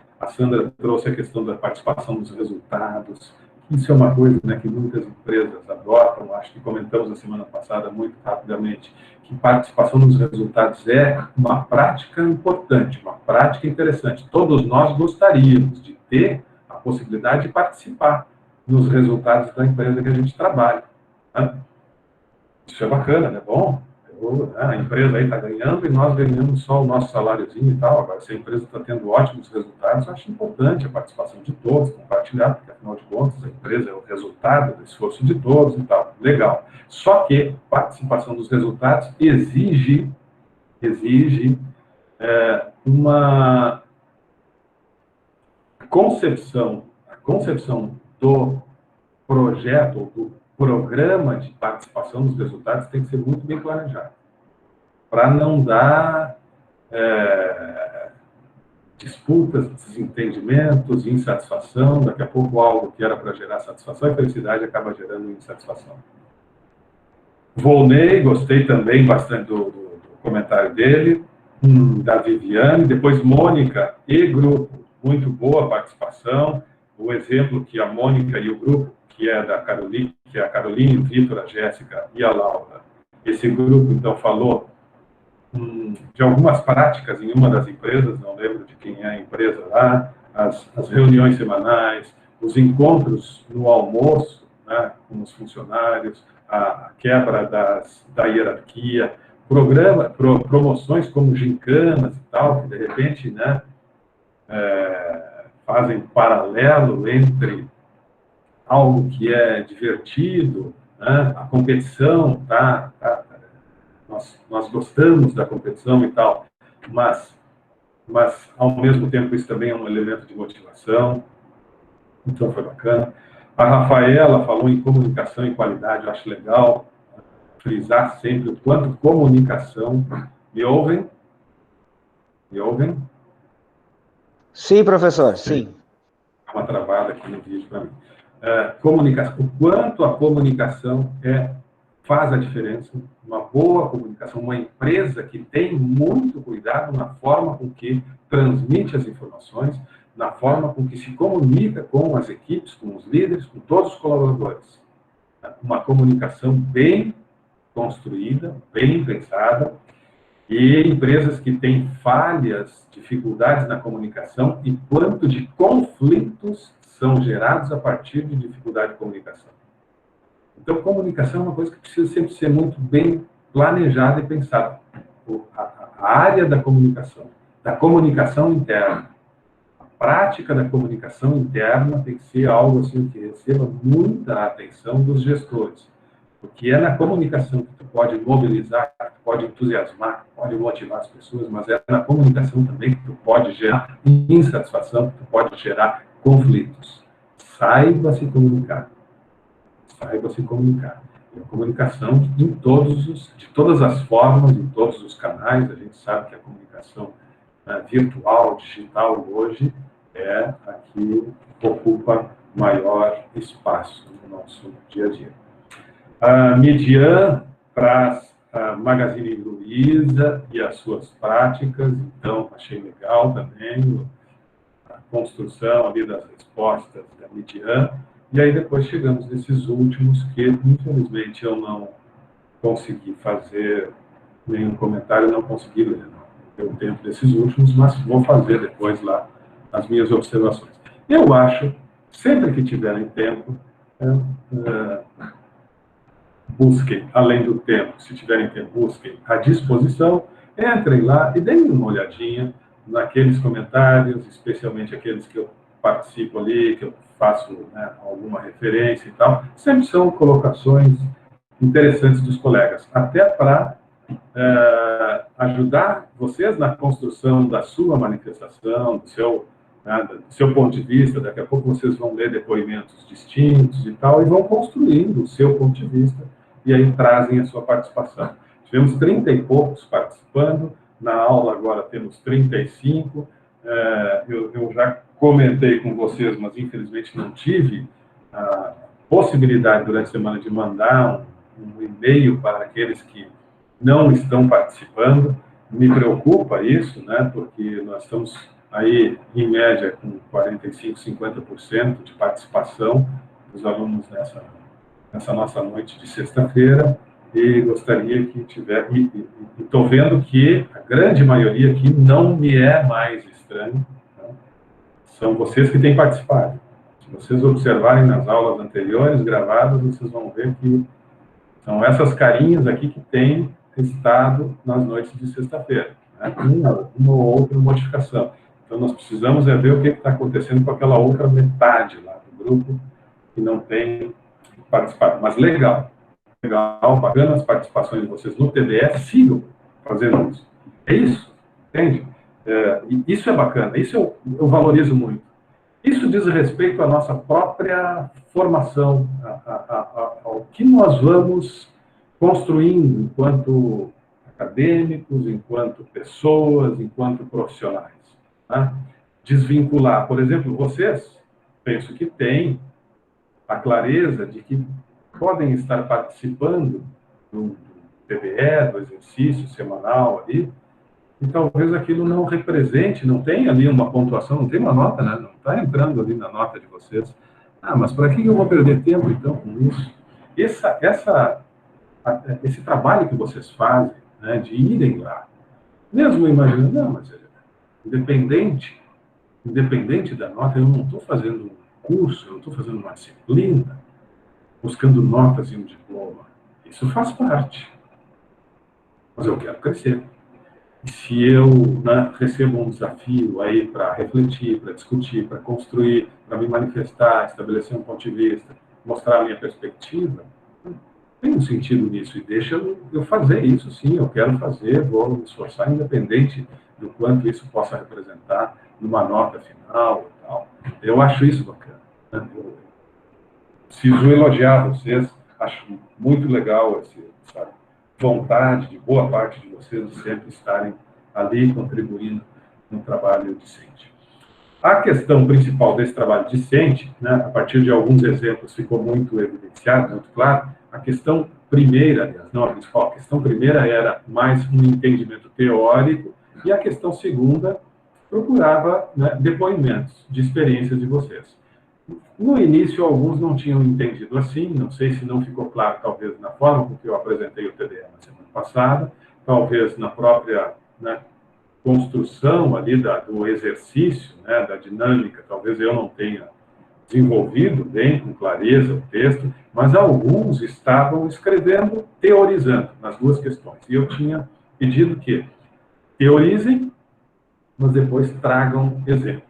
trouxe a questão da participação dos resultados. Isso é uma coisa, né, que muitas empresas adotam, acho que comentamos na semana passada muito rapidamente, que participação nos resultados é uma prática importante, uma prática interessante. Todos nós gostaríamos de ter a possibilidade de participar nos resultados da empresa que a gente trabalha. Né? Isso é bacana, né? Bom, a empresa aí está ganhando e nós ganhamos só o nosso saláriozinho e tal. Agora, se a empresa está tendo ótimos resultados, eu acho importante a participação de todos, compartilhar, porque, afinal de contas, a empresa é o resultado do esforço de todos e tal. Legal. Só que a participação dos resultados exige uma concepção, a concepção do projeto, ou do programa de participação nos resultados tem que ser muito bem planejado, para não dar disputas, desentendimentos, insatisfação. Daqui a pouco algo que era para gerar satisfação e felicidade acaba gerando insatisfação. Volney, gostei também bastante do comentário dele, da Viviane, depois Mônica e grupo, muito boa participação. O exemplo que a Mônica e o grupo, que é da Caroline, que é a Caroline, o Vitor, a Jéssica e a Laura, esse grupo, então, falou de algumas práticas em uma das empresas, não lembro de quem é a empresa lá, as reuniões semanais, os encontros no almoço, né, com os funcionários, a quebra da hierarquia, promoções como gincanas e tal, que de repente, né, fazem paralelo entre algo que é divertido, né, a competição, nós gostamos da competição e tal, mas ao mesmo tempo isso também é um elemento de motivação, então foi bacana. A Rafaela falou em comunicação e qualidade, eu acho legal frisar sempre o quanto comunicação... Me ouvem? Me ouvem? Sim, professor, sim. Dá uma travada aqui no vídeo para mim. Comunicação, o quanto a comunicação faz a diferença, uma boa comunicação, uma empresa que tem muito cuidado na forma com que transmite as informações, na forma com que se comunica com as equipes, com os líderes, com todos os colaboradores. Uma comunicação bem construída, bem pensada, e empresas que têm falhas, dificuldades na comunicação e quanto de conflitos são gerados a partir de dificuldade de comunicação. Então, comunicação é uma coisa que precisa sempre ser muito bem planejada e pensada. A área da comunicação da comunicação interna. A prática da comunicação interna tem que ser algo assim que receba muita atenção dos gestores, porque é na comunicação que tu pode mobilizar, que tu pode entusiasmar, que tu pode motivar as pessoas, mas é na comunicação também que tu pode gerar insatisfação, que tu pode gerar conflitos. Saiba se comunicar. Saiba se comunicar. E a comunicação de todas as formas, em todos os canais. A gente sabe que a comunicação virtual, digital, hoje, é a que ocupa maior espaço no nosso dia a dia. A Midian traz a Magazine Luiza e as suas práticas, então achei legal também a construção ali das respostas da Midian. E aí depois chegamos nesses últimos que, infelizmente, eu não consegui fazer nenhum comentário, não consegui ler, não deu tempo desses últimos, mas vou fazer depois lá as minhas observações. Eu acho, sempre que tiverem tempo, busquem, além do tempo, se tiverem tempo, busquem à disposição, entrem lá e deem uma olhadinha naqueles comentários, especialmente aqueles que eu participo ali, que eu faço alguma referência e tal, sempre são colocações interessantes dos colegas, até para ajudar vocês na construção da sua manifestação, do seu ponto de vista. Daqui a pouco vocês vão ler depoimentos distintos e tal, e vão construindo o seu ponto de vista, e aí trazem a sua participação. Tivemos 30 e poucos participando, na aula agora temos 35, eu já comentei com vocês, mas infelizmente não tive a possibilidade durante a semana de mandar um e-mail para aqueles que não estão participando. Me preocupa isso, né, porque nós estamos aí, em média, com 45%, 50% de participação dos alunos nessa nossa noite de sexta-feira, e gostaria que tivesse... E estou vendo que a grande maioria aqui não me é mais estranho, né? São vocês que têm participado. Se vocês observarem nas aulas anteriores, gravadas, vocês vão ver que são essas carinhas aqui que têm estado nas noites de sexta-feira, né? Uma ou outra modificação. Então, nós precisamos ver o que está acontecendo com aquela outra metade lá do grupo que não tem participado. Mas legal, bacana as participações de vocês no TDE, sigam fazendo isso. É isso, entende? Isso é bacana, isso eu valorizo muito. Isso diz respeito à nossa própria formação, ao que nós vamos construindo enquanto acadêmicos, enquanto pessoas, enquanto profissionais. Né? Desvincular, por exemplo, vocês, penso que têm a clareza de que podem estar participando do TBE, do exercício semanal ali, e talvez aquilo não represente, não tem ali uma pontuação, não tem uma nota, né? Não está entrando ali na nota de vocês. Mas para que eu vou perder tempo, então, com isso? Esse trabalho que vocês fazem, né, de irem lá, mesmo imaginando, não, mas independente da nota, eu não estou fazendo um curso, eu não estou fazendo uma disciplina, buscando notas e um diploma. Isso faz parte. Mas eu quero crescer. E se eu recebo um desafio aí para refletir, para discutir, para construir, para me manifestar, estabelecer um ponto de vista, mostrar a minha perspectiva, tem um sentido nisso. E deixa eu fazer isso, sim, eu quero fazer, vou me esforçar, independente do quanto isso possa representar numa nota final e tal. Eu acho isso bacana. Né? Eu preciso elogiar vocês, acho muito legal essa vontade de boa parte de vocês de sempre estarem ali contribuindo no trabalho discente. A questão principal desse trabalho discente, né, a partir de alguns exemplos ficou muito evidenciado, muito claro. A questão primeira, aliás, não a principal, a questão primeira era mais um entendimento teórico, e a questão segunda procurava, né, depoimentos de experiências de vocês. No início, alguns não tinham entendido assim, não sei se não ficou claro, talvez, na forma com que eu apresentei o TDE na semana passada, talvez na própria, né, construção ali do exercício, né, da dinâmica, talvez eu não tenha desenvolvido bem, com clareza, o texto, mas alguns estavam escrevendo, teorizando nas duas questões. E eu tinha pedido que teorizem mas depois tragam exemplos.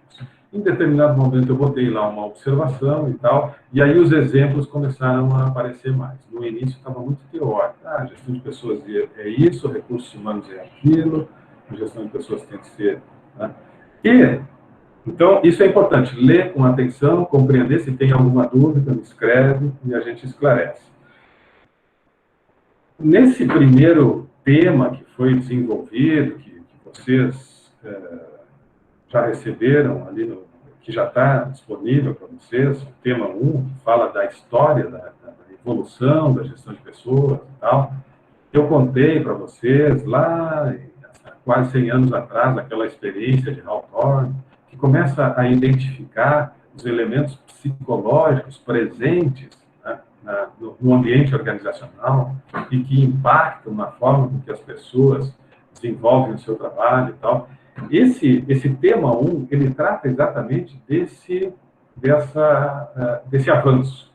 Em determinado momento eu botei lá uma observação e tal, e aí os exemplos começaram a aparecer mais. No início estava muito teórico. Gestão de pessoas é isso, recursos humanos é aquilo, a gestão de pessoas tem que ser... Né? Então, isso é importante. Ler com atenção, compreender. Se tem alguma dúvida, me escreve e a gente esclarece. Nesse primeiro tema que foi desenvolvido, que vocês já receberam ali, que já está disponível para vocês, o tema 1, que fala da história, da evolução da gestão de pessoas e tal, eu contei para vocês lá, há quase 100 anos atrás, aquela experiência de Hawthorne, que começa a identificar os elementos psicológicos presentes, né, no ambiente organizacional e que impactam na forma com que as pessoas desenvolvem o seu trabalho e tal. Esse tema 1, ele trata exatamente desse avanço,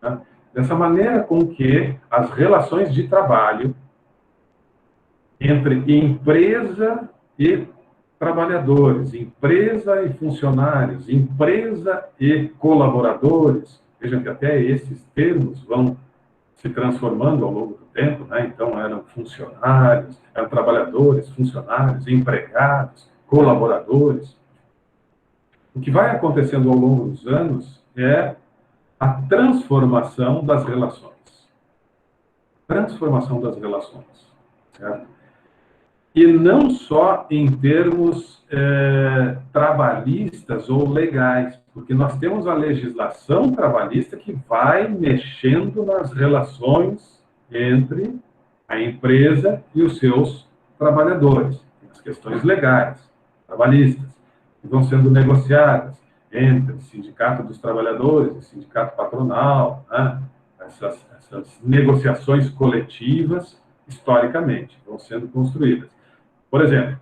né? Dessa maneira com que as relações de trabalho entre empresa e trabalhadores, empresa e funcionários, empresa e colaboradores, vejam que até esses termos vão se transformando ao longo do tempo, né? Então eram funcionários, eram trabalhadores, funcionários, empregados, colaboradores. O que vai acontecendo ao longo dos anos é a transformação das relações. Transformação das relações, certo? E não só em termos trabalhistas ou legais, porque nós temos a legislação trabalhista que vai mexendo nas relações entre a empresa e os seus trabalhadores, as questões legais, trabalhistas, que vão sendo negociadas entre o Sindicato dos Trabalhadores e o Sindicato Patronal, né? Essas negociações coletivas, historicamente, vão sendo construídas. Por exemplo,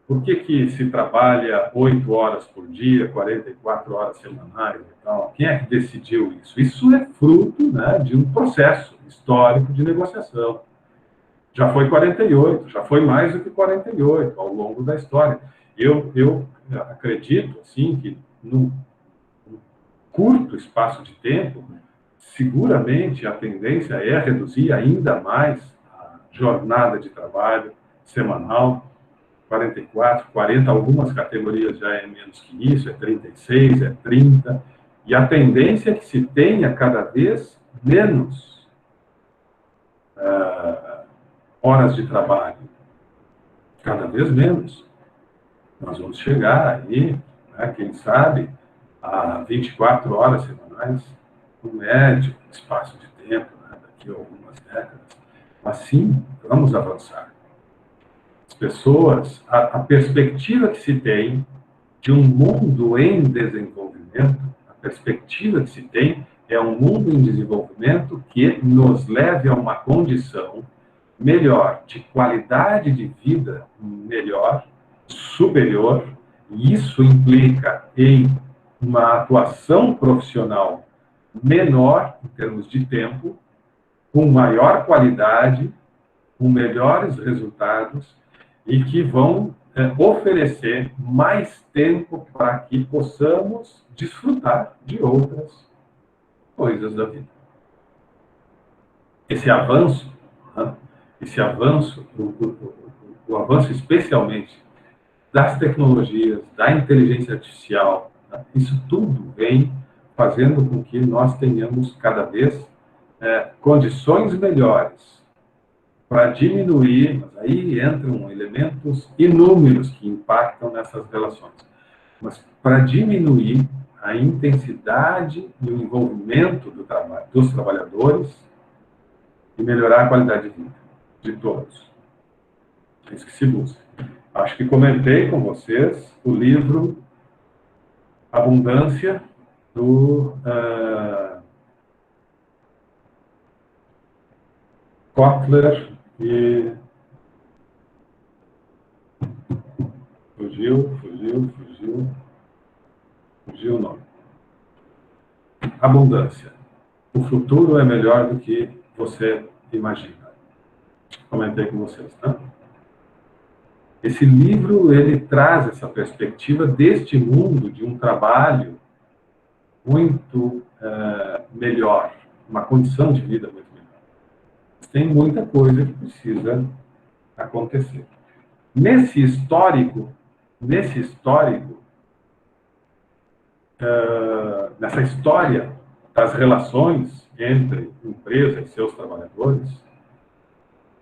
por que se trabalha 8 horas por dia, 44 horas semanais e tal? Quem é que decidiu isso? Isso é fruto, né, de um processo histórico de negociação. Já foi 48, já foi mais do que 48 ao longo da história. Eu acredito, assim, que num curto espaço de tempo, seguramente a tendência é reduzir ainda mais a jornada de trabalho semanal, 44, 40, algumas categorias já é menos que isso, é 36, é 30, e a tendência é que se tenha cada vez menos horas de trabalho, cada vez menos. Nós vamos chegar aí, né, quem sabe, a 24 horas semanais, no médio espaço de tempo, né, daqui a algumas décadas. Assim, vamos avançar. As pessoas, a perspectiva que se tem de um mundo em desenvolvimento, a perspectiva que se tem é um mundo em desenvolvimento que nos leve a uma condição melhor, de qualidade de vida melhor, superior, e isso implica em uma atuação profissional menor, em termos de tempo, com maior qualidade, com melhores resultados, e que vão oferecer mais tempo para que possamos desfrutar de outras coisas da vida. Esse avanço, né, o avanço especialmente das tecnologias, da inteligência artificial, né, isso tudo vem fazendo com que nós tenhamos cada vez condições melhores para diminuir, mas aí entram elementos inúmeros que impactam nessas relações, mas para diminuir a intensidade e o envolvimento dos trabalhadores e melhorar a qualidade de vida de todos. É isso que se busca. Acho que comentei com vocês o livro Abundância, do Kotler e... Fugiu o nome. Abundância. O futuro é melhor do que você imagina. Comentei com vocês, tá? Esse livro, ele traz essa perspectiva deste mundo, de um trabalho muito melhor, uma condição de vida muito melhor. Tem muita coisa que precisa acontecer. Nessa história das relações entre empresa e seus trabalhadores,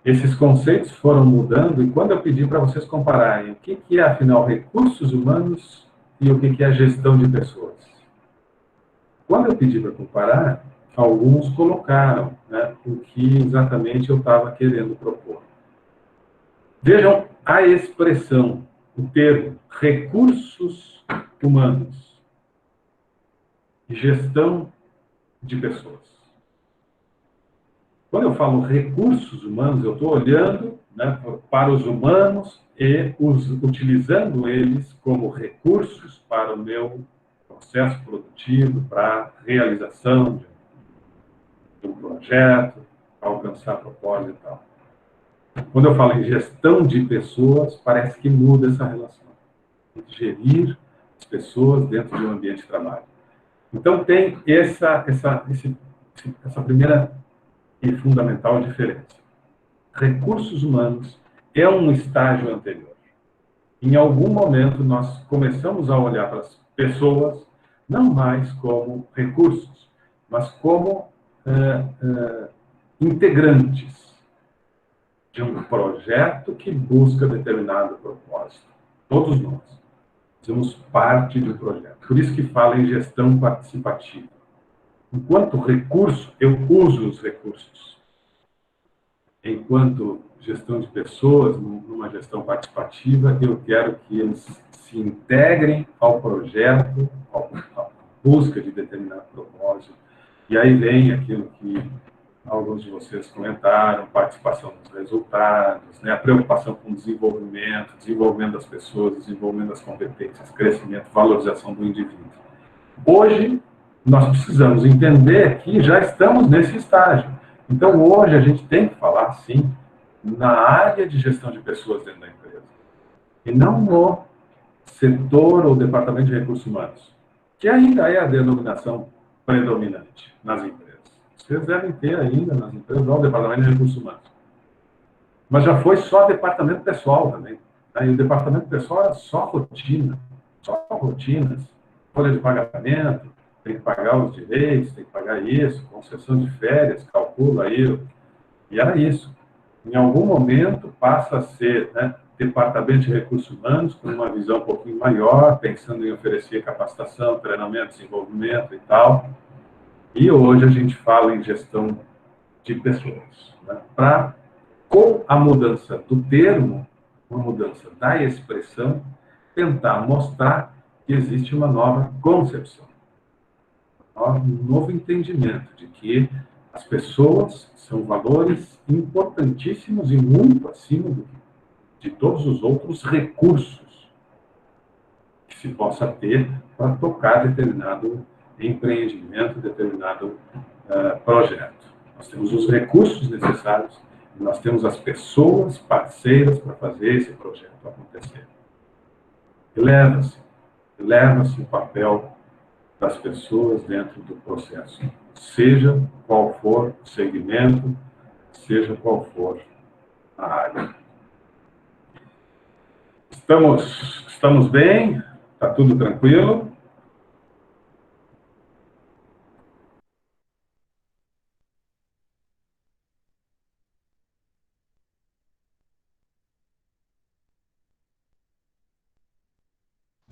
esses conceitos foram mudando, e quando eu pedi para vocês compararem o que é, afinal, recursos humanos e o que é gestão de pessoas. Quando eu pedi para comparar, alguns colocaram, né, o que exatamente eu estava querendo propor. Vejam a expressão, o termo recursos humanos e gestão de pessoas. Quando eu falo recursos humanos, eu estou olhando, né, para os humanos e utilizando eles como recursos para o meu processo produtivo, para a realização de um projeto, para alcançar propósito e tal. Quando eu falo em gestão de pessoas, parece que muda essa relação. Gerir as pessoas dentro de um ambiente de trabalho. Então, tem essa primeira e fundamental diferença. Recursos humanos é um estágio anterior. Em algum momento, nós começamos a olhar para as pessoas, não mais como recursos, mas como integrantes de um projeto que busca determinado propósito. Todos nós somos parte de um projeto. Por isso que fala em gestão participativa. Enquanto recurso, eu uso os recursos. Enquanto gestão de pessoas, numa gestão participativa, eu quero que eles se integrem ao projeto, à busca de determinado propósito. E aí vem aquilo que alguns de vocês comentaram, participação nos resultados, né, a preocupação com o desenvolvimento das pessoas, desenvolvimento das competências, crescimento, valorização do indivíduo. Hoje, nós precisamos entender que já estamos nesse estágio. Então, hoje, a gente tem que falar, sim, na área de gestão de pessoas dentro da empresa. E não no setor ou departamento de recursos humanos, que ainda é a denominação predominante nas empresas. Vocês devem ter ainda nas empresas o departamento de recursos humanos. Mas já foi só departamento pessoal também. Né? E o departamento pessoal era só rotina, só rotinas, folha de pagamento, tem que pagar os direitos, tem que pagar isso, concessão de férias, calcula aí. E era isso. Em algum momento passa a ser, né, departamento de recursos humanos, com uma visão um pouquinho maior, pensando em oferecer capacitação, treinamento, desenvolvimento e tal. E hoje a gente fala em gestão de pessoas. Né? Com a mudança do termo, uma mudança da expressão, tentar mostrar que existe uma nova concepção, um novo entendimento de que as pessoas são valores importantíssimos e muito acima de todos os outros recursos que se possa ter para tocar determinado empreendimento, determinado projeto. Nós temos os recursos necessários e nós temos as pessoas parceiras para fazer esse projeto acontecer. Eleva-se o papel das pessoas dentro do processo, seja qual for o segmento, seja qual for a área. Estamos bem? Está tudo tranquilo?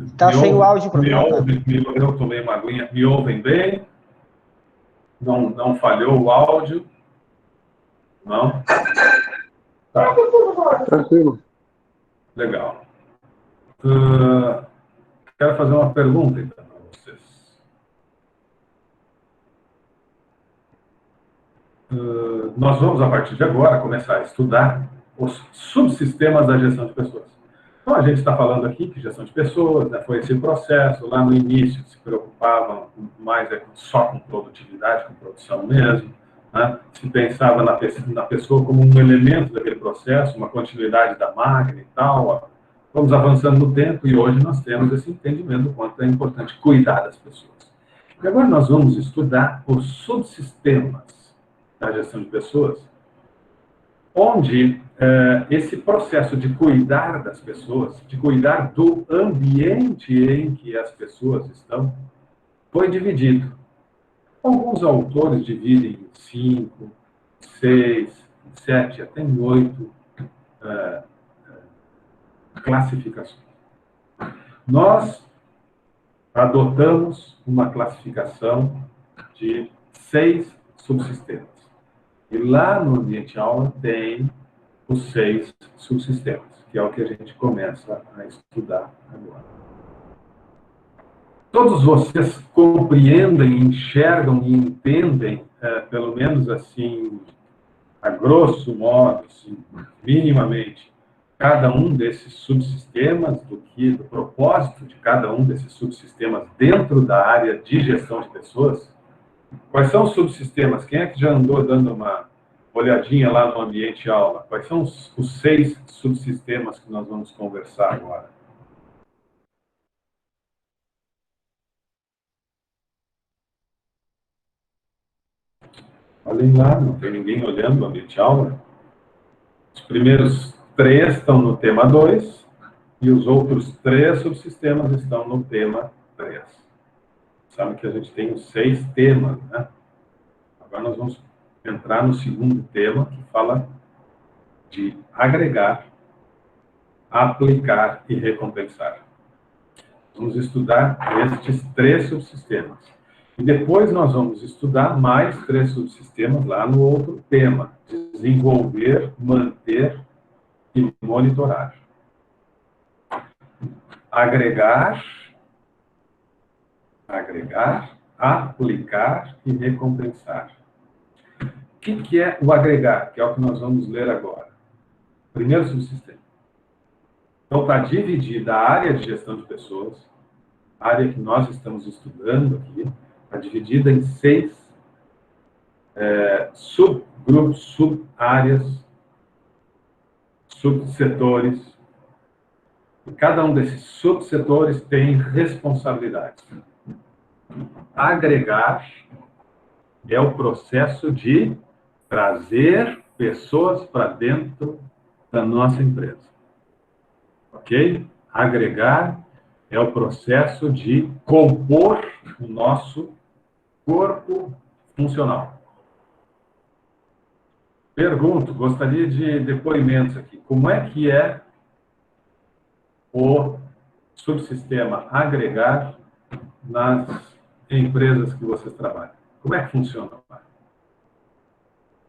Está sem o áudio, professor. Eu tomei uma aguinha. Me ouvem bem? Não falhou o áudio? Não? Tá. Tranquilo. Legal. Quero fazer uma pergunta, então, para vocês. Nós vamos, a partir de agora, começar a estudar os subsistemas da gestão de pessoas. Então, a gente está falando aqui que gestão de pessoas, né, foi esse processo, lá no início se preocupava mais só com produtividade, com produção mesmo, né? Se pensava na pessoa como um elemento daquele processo, uma continuidade da máquina e tal, Vamos avançando no tempo e hoje nós temos esse entendimento do quanto é importante cuidar das pessoas. E agora nós vamos estudar os subsistemas da gestão de pessoas, onde esse processo de cuidar das pessoas, de cuidar do ambiente em que as pessoas estão, foi dividido. Alguns autores dividem em 5, 6, 7, até em 8 classificações. Nós adotamos uma classificação de 6 subsistemas. E lá no ambiente aula tem os 6 subsistemas, que é o que a gente começa a estudar agora. Todos vocês compreendem, enxergam e entendem, pelo menos assim, a grosso modo, assim, minimamente, cada um desses subsistemas, do propósito de cada um desses subsistemas dentro da área de gestão de pessoas? Quais são os subsistemas? Quem é que já andou dando uma olhadinha lá no ambiente aula? Quais são os 6 subsistemas que nós vamos conversar agora? Olhem lá, não tem ninguém olhando o ambiente aula. Os primeiros 3 estão no tema 2 e os outros 3 subsistemas estão no tema 3. Sabe que a gente tem os 6 temas, né? Agora nós vamos entrar no segundo tema, que fala de agregar, aplicar e recompensar. Vamos estudar estes 3 subsistemas. E depois nós vamos estudar mais 3 subsistemas lá no outro tema, desenvolver, manter e monitorar. Agregar, aplicar e recompensar. O que é o agregar? Que é o que nós vamos ler agora. Primeiro subsistema. Então, está dividida a área de gestão de pessoas, a área que nós estamos estudando aqui, está dividida em 6 subgrupos, sub-áreas, subsetores. E cada um desses subsetores tem responsabilidades. Agregar é o processo de trazer pessoas para dentro da nossa empresa. Ok? Agregar é o processo de compor o nosso corpo funcional. Pergunto, gostaria de depoimentos aqui. Como é que é o subsistema agregar nas empresas que vocês trabalham? Como é que funciona? Como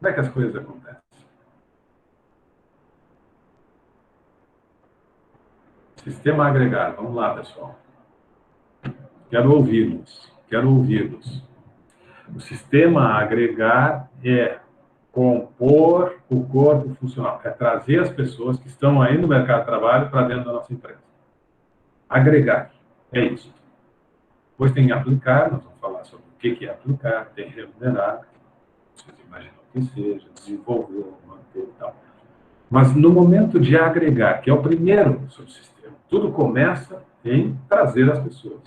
é que as coisas acontecem? Sistema agregar. Vamos lá, pessoal. Quero ouvi-los. O sistema agregar é compor o corpo funcional. É trazer as pessoas que estão aí no mercado de trabalho para dentro da nossa empresa. Agregar. É isso. Depois tem aplicar. Nós vamos falar sobre o que é aplicar. Tem remunerar. Vocês imaginam que seja. Desenvolver, manter e tal. Mas no momento de agregar, que é o primeiro subsistema, tudo começa em trazer as pessoas.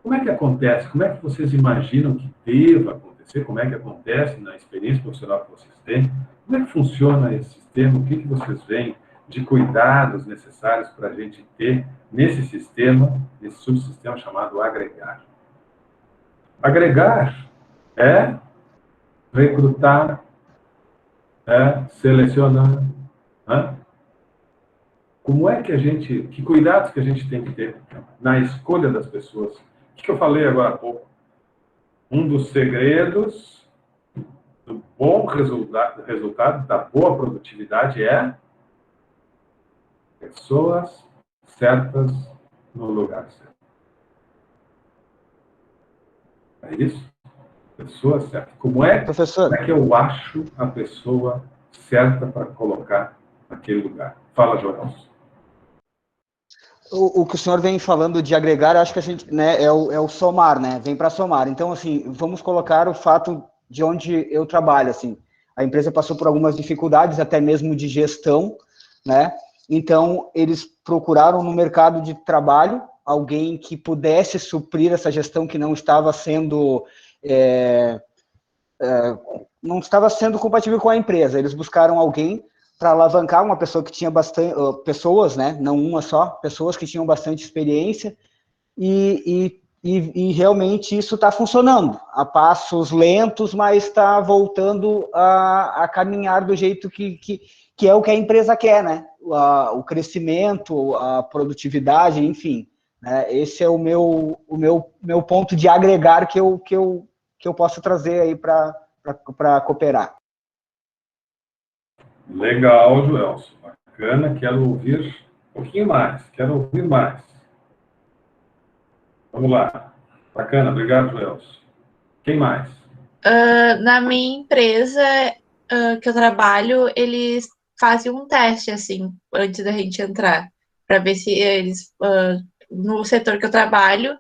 Como é que acontece? Como é que vocês imaginam que deva acontecer? Como é que acontece na experiência profissional que vocês têm? Como é que funciona esse sistema? O que vocês veem de cuidados necessários para a gente ter nesse sistema, nesse subsistema chamado agregar? Agregar é recrutar, é selecionar. Como é que que cuidados que a gente tem que ter na escolha das pessoas? O que eu falei agora há pouco? Um dos segredos do bom resultado, da boa produtividade é pessoas certas no lugar certo. É isso? Pessoa certa. Como é que eu acho a pessoa certa para colocar naquele lugar? Fala, Jorge. O que o senhor vem falando de agregar, acho que a gente, né, é o somar, né? Vem para somar. Então, assim, vamos colocar o fato de onde eu trabalho, assim. A empresa passou por algumas dificuldades, até mesmo de gestão, né? Então, eles procuraram no mercado de trabalho alguém que pudesse suprir essa gestão que não estava sendo compatível com a empresa. Eles buscaram alguém para alavancar, uma pessoa que tinha bastante pessoas, né, não uma só, pessoas que tinham bastante experiência, e realmente isso está funcionando, a passos lentos, mas está voltando a caminhar do jeito que é o que a empresa quer, né? O crescimento, a produtividade, enfim. Né? Esse é o meu ponto de agregar que eu posso trazer aí para cooperar. Legal, Joelson. Bacana, quero ouvir um pouquinho mais, quero ouvir mais. Vamos lá. Bacana, obrigado, Joelson. Quem mais? Na minha empresa que eu trabalho, eles fazem um teste, assim, antes da gente entrar, para ver se eles, no setor que eu trabalho,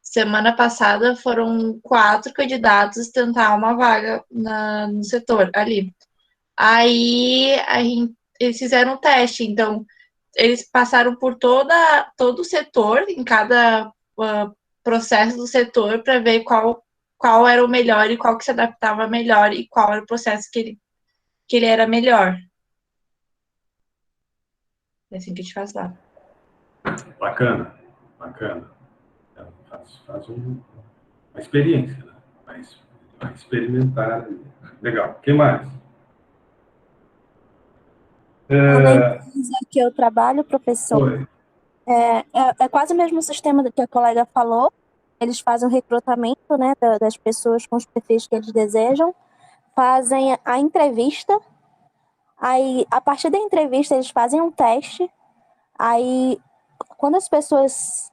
semana passada foram 4 candidatos tentar uma vaga no setor ali. Aí eles fizeram um teste, então eles passaram por todo o setor, em cada processo do setor, para ver qual era o melhor e qual que se adaptava melhor e qual era o processo que ele era melhor. É assim que a gente faz lá. Bacana, bacana. Faz uma experiência, né? Vai experimentar. Legal. Quem mais? Na empresa que eu trabalho, professor, Oi. é quase o mesmo sistema do que a colega falou. Eles fazem o recrutamento, né, das pessoas com os perfis que eles desejam, fazem a entrevista, aí, a partir da entrevista, eles fazem um teste, aí, quando as pessoas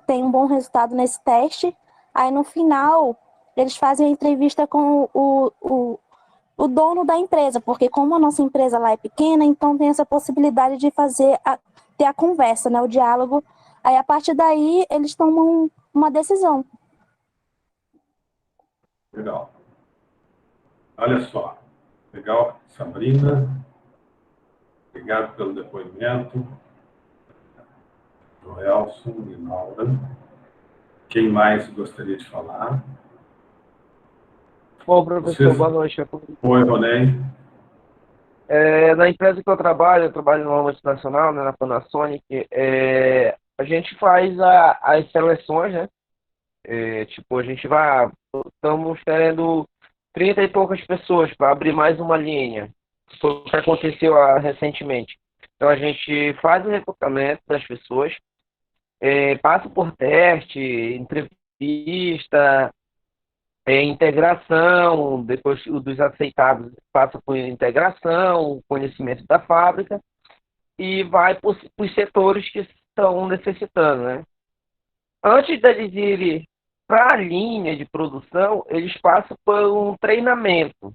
têm um bom resultado nesse teste, aí, no final, eles fazem a entrevista com o dono da empresa, porque como a nossa empresa lá é pequena, então tem essa possibilidade de ter a conversa, né, o diálogo. Aí, a partir daí, eles tomam uma decisão. Legal. Olha só. Legal, Sabrina. Obrigado pelo depoimento. Joelson e Laura. Quem mais gostaria de falar? Bom, professor, boa noite. Oi, Ronei. Na empresa que eu trabalho numa multinacional, né, na Panasonic, a gente faz as seleções, né? A gente estamos querendo 30 e poucas pessoas para abrir mais uma linha. Foi o que aconteceu recentemente. Então, a gente faz o recrutamento das pessoas, passa por teste, entrevista, integração, depois dos aceitados passa por integração, conhecimento da fábrica e vai para os setores que estão necessitando, né? Antes deles irem para a linha de produção, eles passam por um treinamento,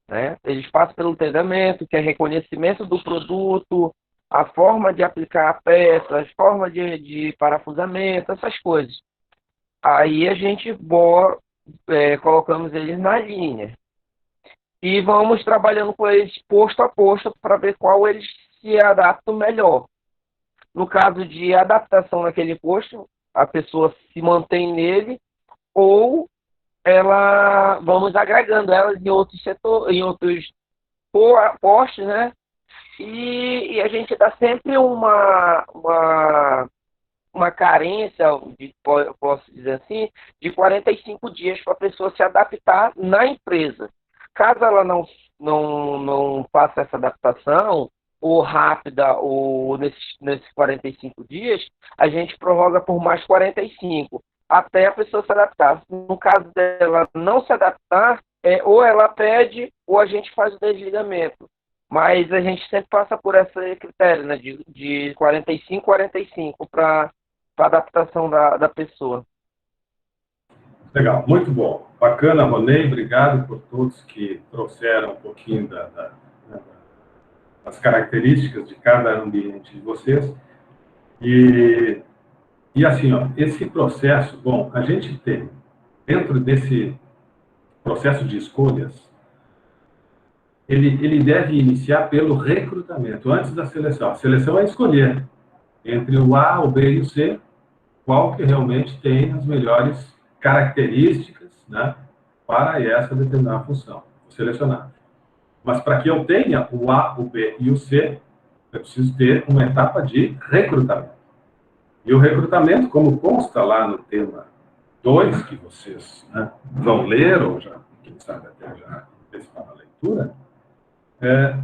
né? Eles passam pelo treinamento, que é reconhecimento do produto, a forma de aplicar a peça, a forma de parafusamento, essas coisas. Aí a gente colocamos eles na linha e vamos trabalhando com eles posto a posto para ver qual eles se adaptam melhor. No caso de adaptação naquele posto, a pessoa se mantém nele ou vamos agregando elas em outros setores, em outros postos, né? E a gente dá sempre uma carência, posso dizer assim, de 45 dias para a pessoa se adaptar na empresa. Caso ela não faça essa adaptação, ou rápida, ou nesses 45 dias, a gente prorroga por mais 45, até a pessoa se adaptar. No caso dela não se adaptar, ou ela pede, ou a gente faz o desligamento. Mas a gente sempre passa por esse critério, né, de 45 para a adaptação da pessoa. Legal, muito bom. Bacana, Ronei. Obrigado por todos que trouxeram um pouquinho das características de cada ambiente de vocês. E assim, ó, esse processo, bom, a gente tem, dentro desse processo de escolhas, ele deve iniciar pelo recrutamento, antes da seleção. A seleção é escolher entre o A, o B e o C, qual que realmente tem as melhores características, né, para essa determinada função. Vou selecionar. Mas para que eu tenha o A, o B e o C, eu preciso ter uma etapa de recrutamento. E o recrutamento, como consta lá no tema 2, que vocês, né, vão ler, ou já, quem sabe até já antecipar a leitura,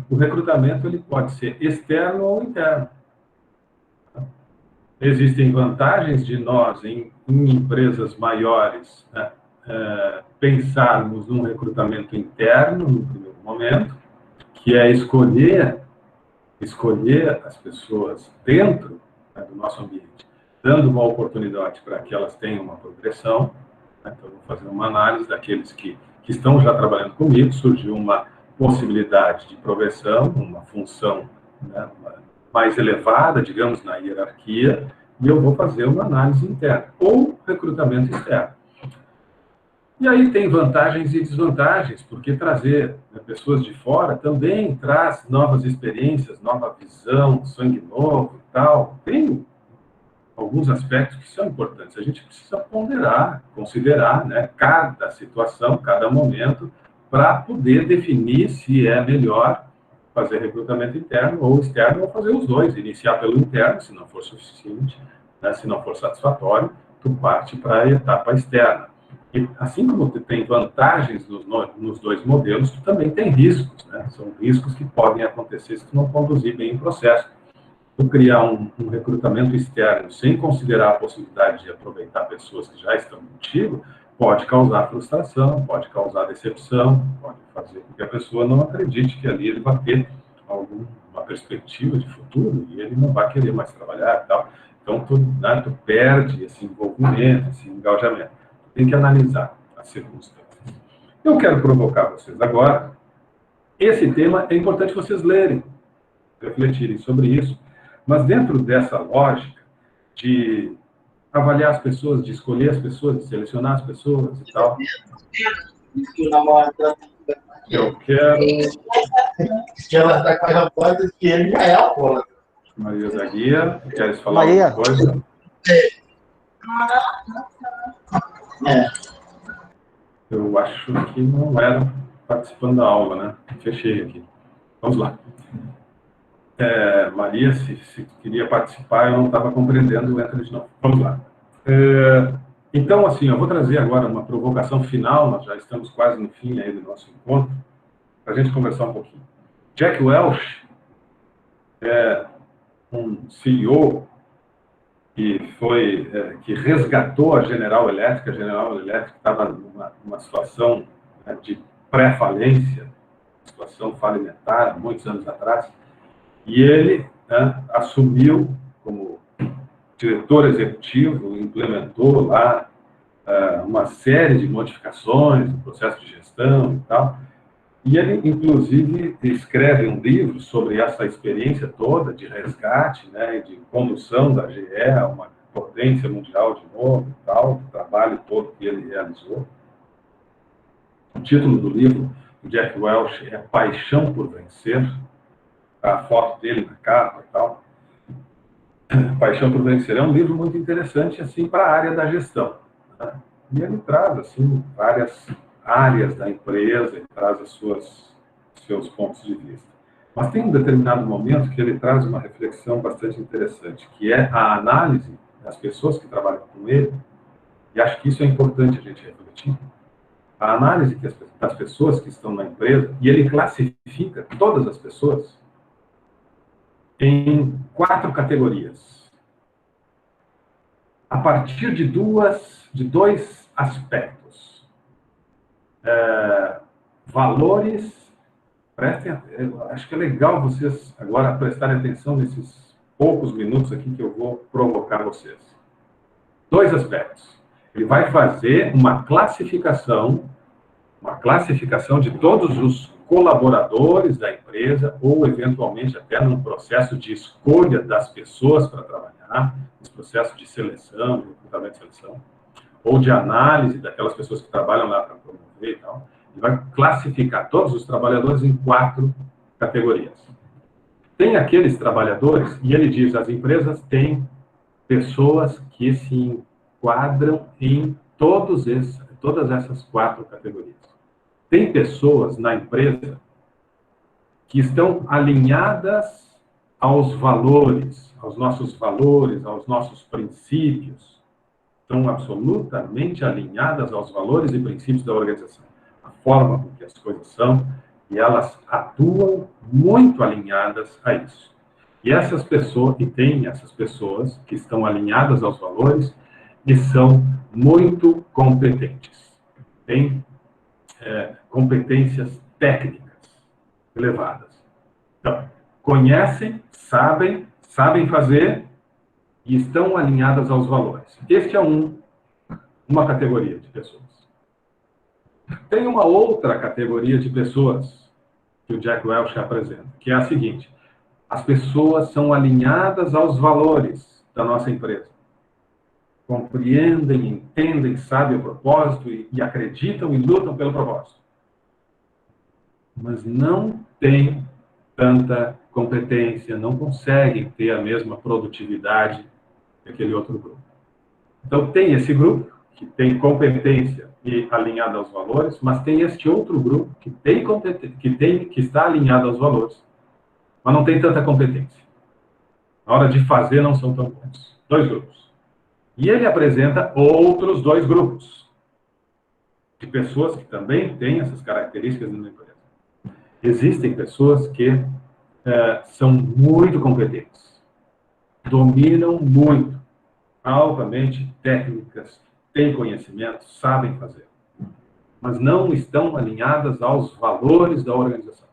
o recrutamento ele pode ser externo ou interno. Existem vantagens de nós, em empresas maiores, né, pensarmos num recrutamento interno, no primeiro momento, que é escolher as pessoas dentro, né, do nosso ambiente, dando uma oportunidade para que elas tenham uma progressão. Né? Então, eu vou fazer uma análise daqueles que estão já trabalhando comigo, surgiu uma possibilidade de progressão, uma função, né, mais elevada, digamos, na hierarquia, e eu vou fazer uma análise interna, ou recrutamento externo. E aí tem vantagens e desvantagens, porque trazer, né, pessoas de fora também traz novas experiências, nova visão, sangue novo e tal. Tem alguns aspectos que são importantes. A gente precisa ponderar, considerar, né, cada situação, cada momento, para poder definir se é melhor fazer recrutamento interno ou externo, ou fazer os dois. Iniciar pelo interno, se não for suficiente, né, se não for satisfatório, tu parte para a etapa externa. E assim como tu tem vantagens nos dois modelos, tu também tem riscos, né? São riscos que podem acontecer se tu não conduzir bem o processo. Tu criar um recrutamento externo sem considerar a possibilidade de aproveitar pessoas que já estão contigo, pode causar frustração, pode causar decepção, pode fazer com que a pessoa não acredite que ali ele vai ter alguma perspectiva de futuro e ele não vai querer mais trabalhar e tal. Então, tu perde esse envolvimento, esse engajamento. Tem que analisar as circunstâncias. Eu quero provocar vocês agora. Esse tema é importante vocês lerem, refletirem sobre isso, mas dentro dessa lógica de avaliar as pessoas, de escolher as pessoas, de selecionar as pessoas e tal, eu quero... Ela está com a resposta que ele já é alcoólatra. Maria da Guia, queres falar Maria. alguma coisa? Eu acho que não era participando da aula, né? Fechei aqui. Vamos lá. Maria, se queria participar, eu não estava compreendendo, entra de novo. Vamos lá. Então, assim, eu vou trazer agora uma provocação final, nós já estamos quase no fim aí do nosso encontro, para a gente conversar um pouquinho. Jack Welch é um CEO que resgatou a General Electric. A General Electric estava numa situação, né, de pré-falência, situação falimentar, há muitos anos atrás, e ele, né, assumiu como diretor executivo, implementou lá uma série de modificações no processo de gestão e tal. E ele, inclusive, escreve um livro sobre essa experiência toda de resgate, né, de condução da GE a uma potência mundial de novo e tal, o trabalho todo que ele realizou. O título do livro, do Jack Welch, é Paixão por Vencer. A foto dele na capa e tal. Paixão por Vencer é um livro muito interessante, assim, para a área da gestão, né? E ele traz, assim, várias áreas da empresa, e traz seus pontos de vista. Mas tem um determinado momento que ele traz uma reflexão bastante interessante, que é a análise das pessoas que trabalham com ele, e acho que isso é importante a gente refletir. A análise das pessoas que estão na empresa, e ele classifica todas as pessoas em 4 categorias, a partir de dois aspectos. Valores, acho que é legal vocês agora prestarem atenção nesses poucos minutos aqui que eu vou provocar vocês. 2 aspectos. Ele vai fazer uma classificação de todos os colaboradores da empresa, ou eventualmente até num processo de escolha das pessoas para trabalhar, nesse processo de seleção, de recrutamento e seleção, ou de análise daquelas pessoas que trabalham lá para promover e tal. Ele vai classificar todos os trabalhadores em 4 categorias. Tem aqueles trabalhadores, e ele diz, as empresas têm pessoas que se enquadram em todas essas 4 categorias. Tem pessoas na empresa que estão alinhadas aos valores, aos nossos princípios, estão absolutamente alinhadas aos valores e princípios da organização, a forma com que as coisas são, e elas atuam muito alinhadas a isso. E tem essas pessoas que estão alinhadas aos valores e são muito competentes. Têm competências técnicas elevadas. Então, conhecem, sabem fazer e estão alinhadas aos valores. Este é uma categoria de pessoas. Tem uma outra categoria de pessoas que o Jack Welch apresenta, que é a seguinte: as pessoas são alinhadas aos valores da nossa empresa. Compreendem, entendem, sabem o propósito e acreditam e lutam pelo propósito. Mas não têm tanta competência, não conseguem ter a mesma produtividade que aquele outro grupo. Então, tem esse grupo que tem competência e alinhado aos valores, mas tem este outro grupo que está alinhado aos valores, mas não tem tanta competência. Na hora de fazer, não são tão bons. 2 grupos. E ele apresenta outros 2 grupos de pessoas que também têm essas características na empresa. Existem pessoas que são muito competentes, dominam muito, altamente técnicas, têm conhecimento, sabem fazer, mas não estão alinhadas aos valores da organização.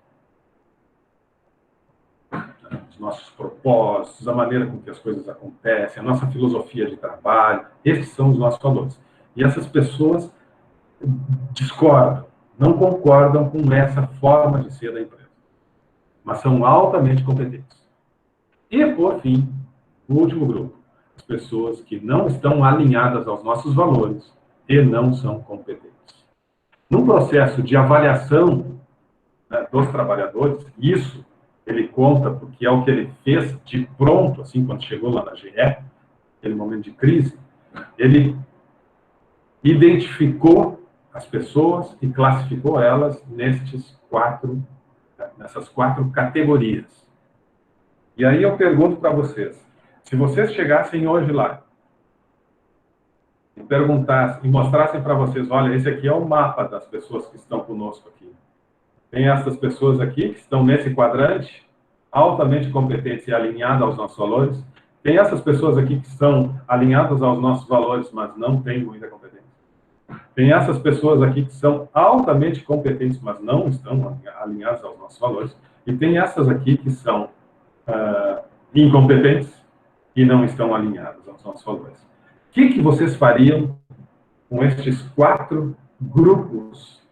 Os nossos propósitos, a maneira com que as coisas acontecem, a nossa filosofia de trabalho, esses são os nossos valores. E essas pessoas discordam, não concordam com essa forma de ser da empresa, mas são altamente competentes. E, por fim, o último grupo, as pessoas que não estão alinhadas aos nossos valores e não são competentes. Num processo de avaliação, né, dos trabalhadores, isso ele conta porque é o que ele fez de pronto, assim, quando chegou lá na GE, aquele momento de crise, ele identificou as pessoas e classificou elas nessas 4 categorias. E aí eu pergunto para vocês, se vocês chegassem hoje lá e perguntassem, e mostrassem para vocês, olha, esse aqui é o mapa das pessoas que estão conosco aqui. Tem essas pessoas aqui que estão nesse quadrante, altamente competentes e alinhadas aos nossos valores. Tem essas pessoas aqui que são alinhadas aos nossos valores, mas não têm muita competência. Tem essas pessoas aqui que são altamente competentes, mas não estão alinhadas aos nossos valores. E tem essas aqui que são incompetentes e não estão alinhadas aos nossos valores. O que vocês fariam com estes 4 grupos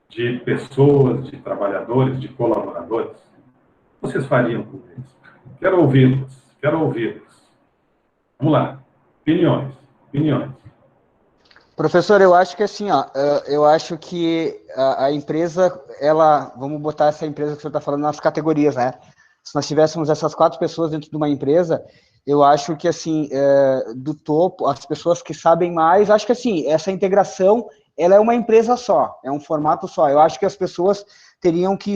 de pessoas, de trabalhadores, de colaboradores? O que vocês fariam com eles? Quero ouvi-los, quero ouvi-los. Vamos lá. Opiniões. Professor, eu acho que assim, eu acho que a empresa, vamos botar essa empresa que o senhor está falando nas categorias, né? Se nós tivéssemos essas 4 pessoas dentro de uma empresa, eu acho que, assim, do topo, as pessoas que sabem mais, acho que, assim, essa integração, ela é uma empresa só, é um formato só. Eu acho que as pessoas teriam que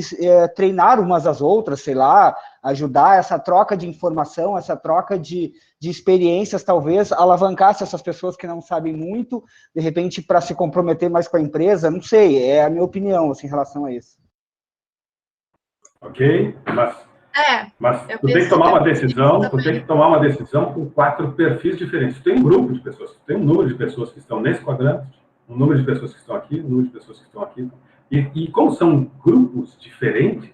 treinar umas às outras, sei lá, ajudar essa troca de informação, essa troca de experiências, talvez alavancasse essas pessoas que não sabem muito, de repente, para se comprometer mais com a empresa, não sei, é a minha opinião, assim, em relação a isso. Ok? Mas tu tem que tomar uma decisão, com 4 perfis diferentes. Tem um grupo de pessoas, tem um número de pessoas que estão nesse quadrante, um número de pessoas que estão aqui, um número de pessoas que estão aqui. E como são grupos diferentes,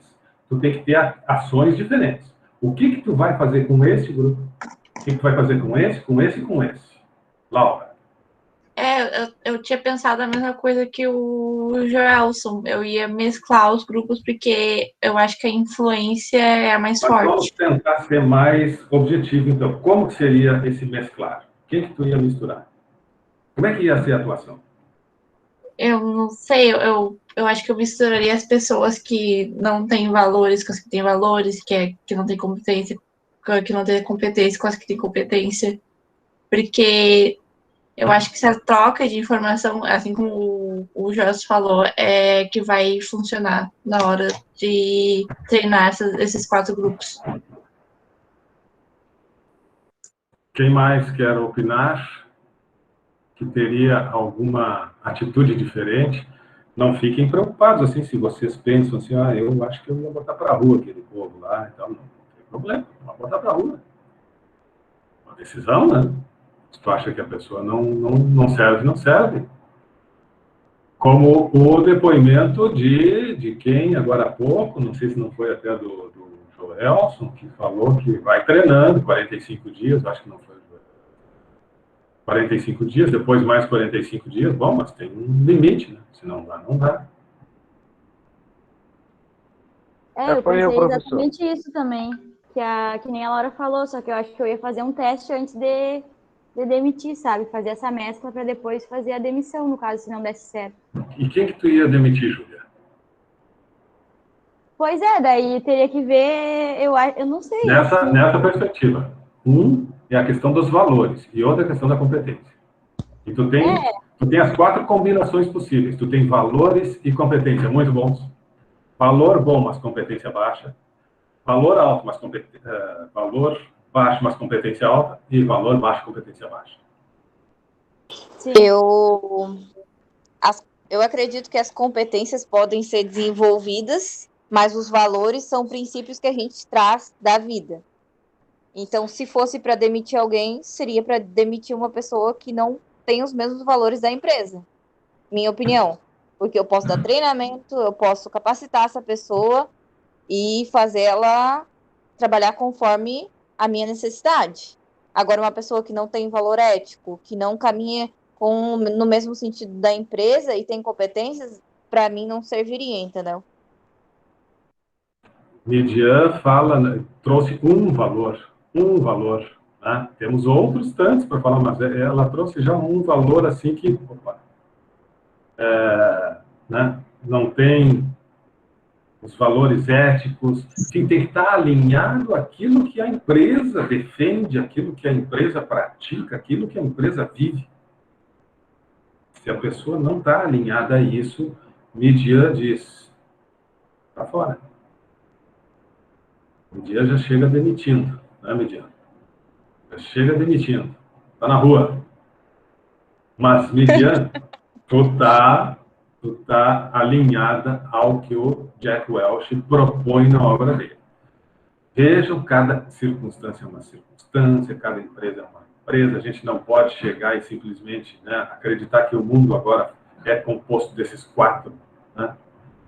tu tem que ter ações diferentes. O que tu vai fazer com esse grupo? O que tu vai fazer com esse e com esse? Laura. Eu tinha pensado a mesma coisa que o Joelson. Eu ia mesclar os grupos, porque eu acho que a influência é a mais forte. Vamos tentar ser mais objetivo, então. Como que seria esse mesclar? O que tu ia misturar? Como é que ia ser a atuação? eu não sei, eu acho que eu misturaria as pessoas que não têm valores com as que têm valores, que não têm competência, que não têm competência com as que têm competência, porque eu acho que essa troca de informação, assim como o Jorge falou, é que vai funcionar na hora de treinar esses 4 grupos. Quem mais quer opinar que teria alguma atitude diferente? Não fiquem preocupados, assim, se vocês pensam assim, eu acho que eu ia botar para a rua aquele povo lá, então não tem problema, vamos botar para a rua. Uma decisão, né? Se tu acha que a pessoa não serve, não serve. Como o depoimento de quem, agora há pouco, não sei se não foi até do Joelson, que falou que vai treinando 45 dias, acho que não foi 45 dias, depois mais 45 dias, bom, mas tem um limite, né? Se não dá, não dá. Eu pensei exatamente isso também, que nem a Laura falou, só que eu acho que eu ia fazer um teste antes de demitir, sabe? Fazer essa mescla para depois fazer a demissão, no caso, se não desse certo. E quem que tu ia demitir, Júlia? Pois é, daí teria que ver, eu não sei. Nessa perspectiva. Um é a questão dos valores e outra é a questão da competência. E tu tem as 4 combinações possíveis. Tu tem valores e competência muito bons. Valor bom, mas competência baixa. Valor alto, mas valor baixo, mas competência alta. E valor baixo, competência baixa. Sim. Eu acredito que as competências podem ser desenvolvidas, mas os valores são princípios que a gente traz da vida. Então, se fosse para demitir alguém, seria para demitir uma pessoa que não tem os mesmos valores da empresa. Minha opinião. Porque eu posso dar treinamento, eu posso capacitar essa pessoa e fazer ela trabalhar conforme a minha necessidade. Agora, uma pessoa que não tem valor ético, que não caminha no mesmo sentido da empresa e tem competências, para mim não serviria, entendeu? Midian trouxe um valor. Né? Temos outros tantos para falar, mas ela trouxe já um valor assim que né? Não tem os valores éticos, sim, tem que estar alinhado àquilo que a empresa defende, aquilo que a empresa pratica, aquilo que a empresa vive. Se a pessoa não está alinhada a isso, Midian diz, está fora. Midian já chega demitindo, né, Midian? Já chega demitindo, está na rua. Mas, Midian, tu tá alinhada ao que o Jack Welch propõe na obra dele. Vejam, cada circunstância é uma circunstância, cada empresa é uma empresa. A gente não pode chegar e simplesmente, né, acreditar que o mundo agora é composto desses 4, né,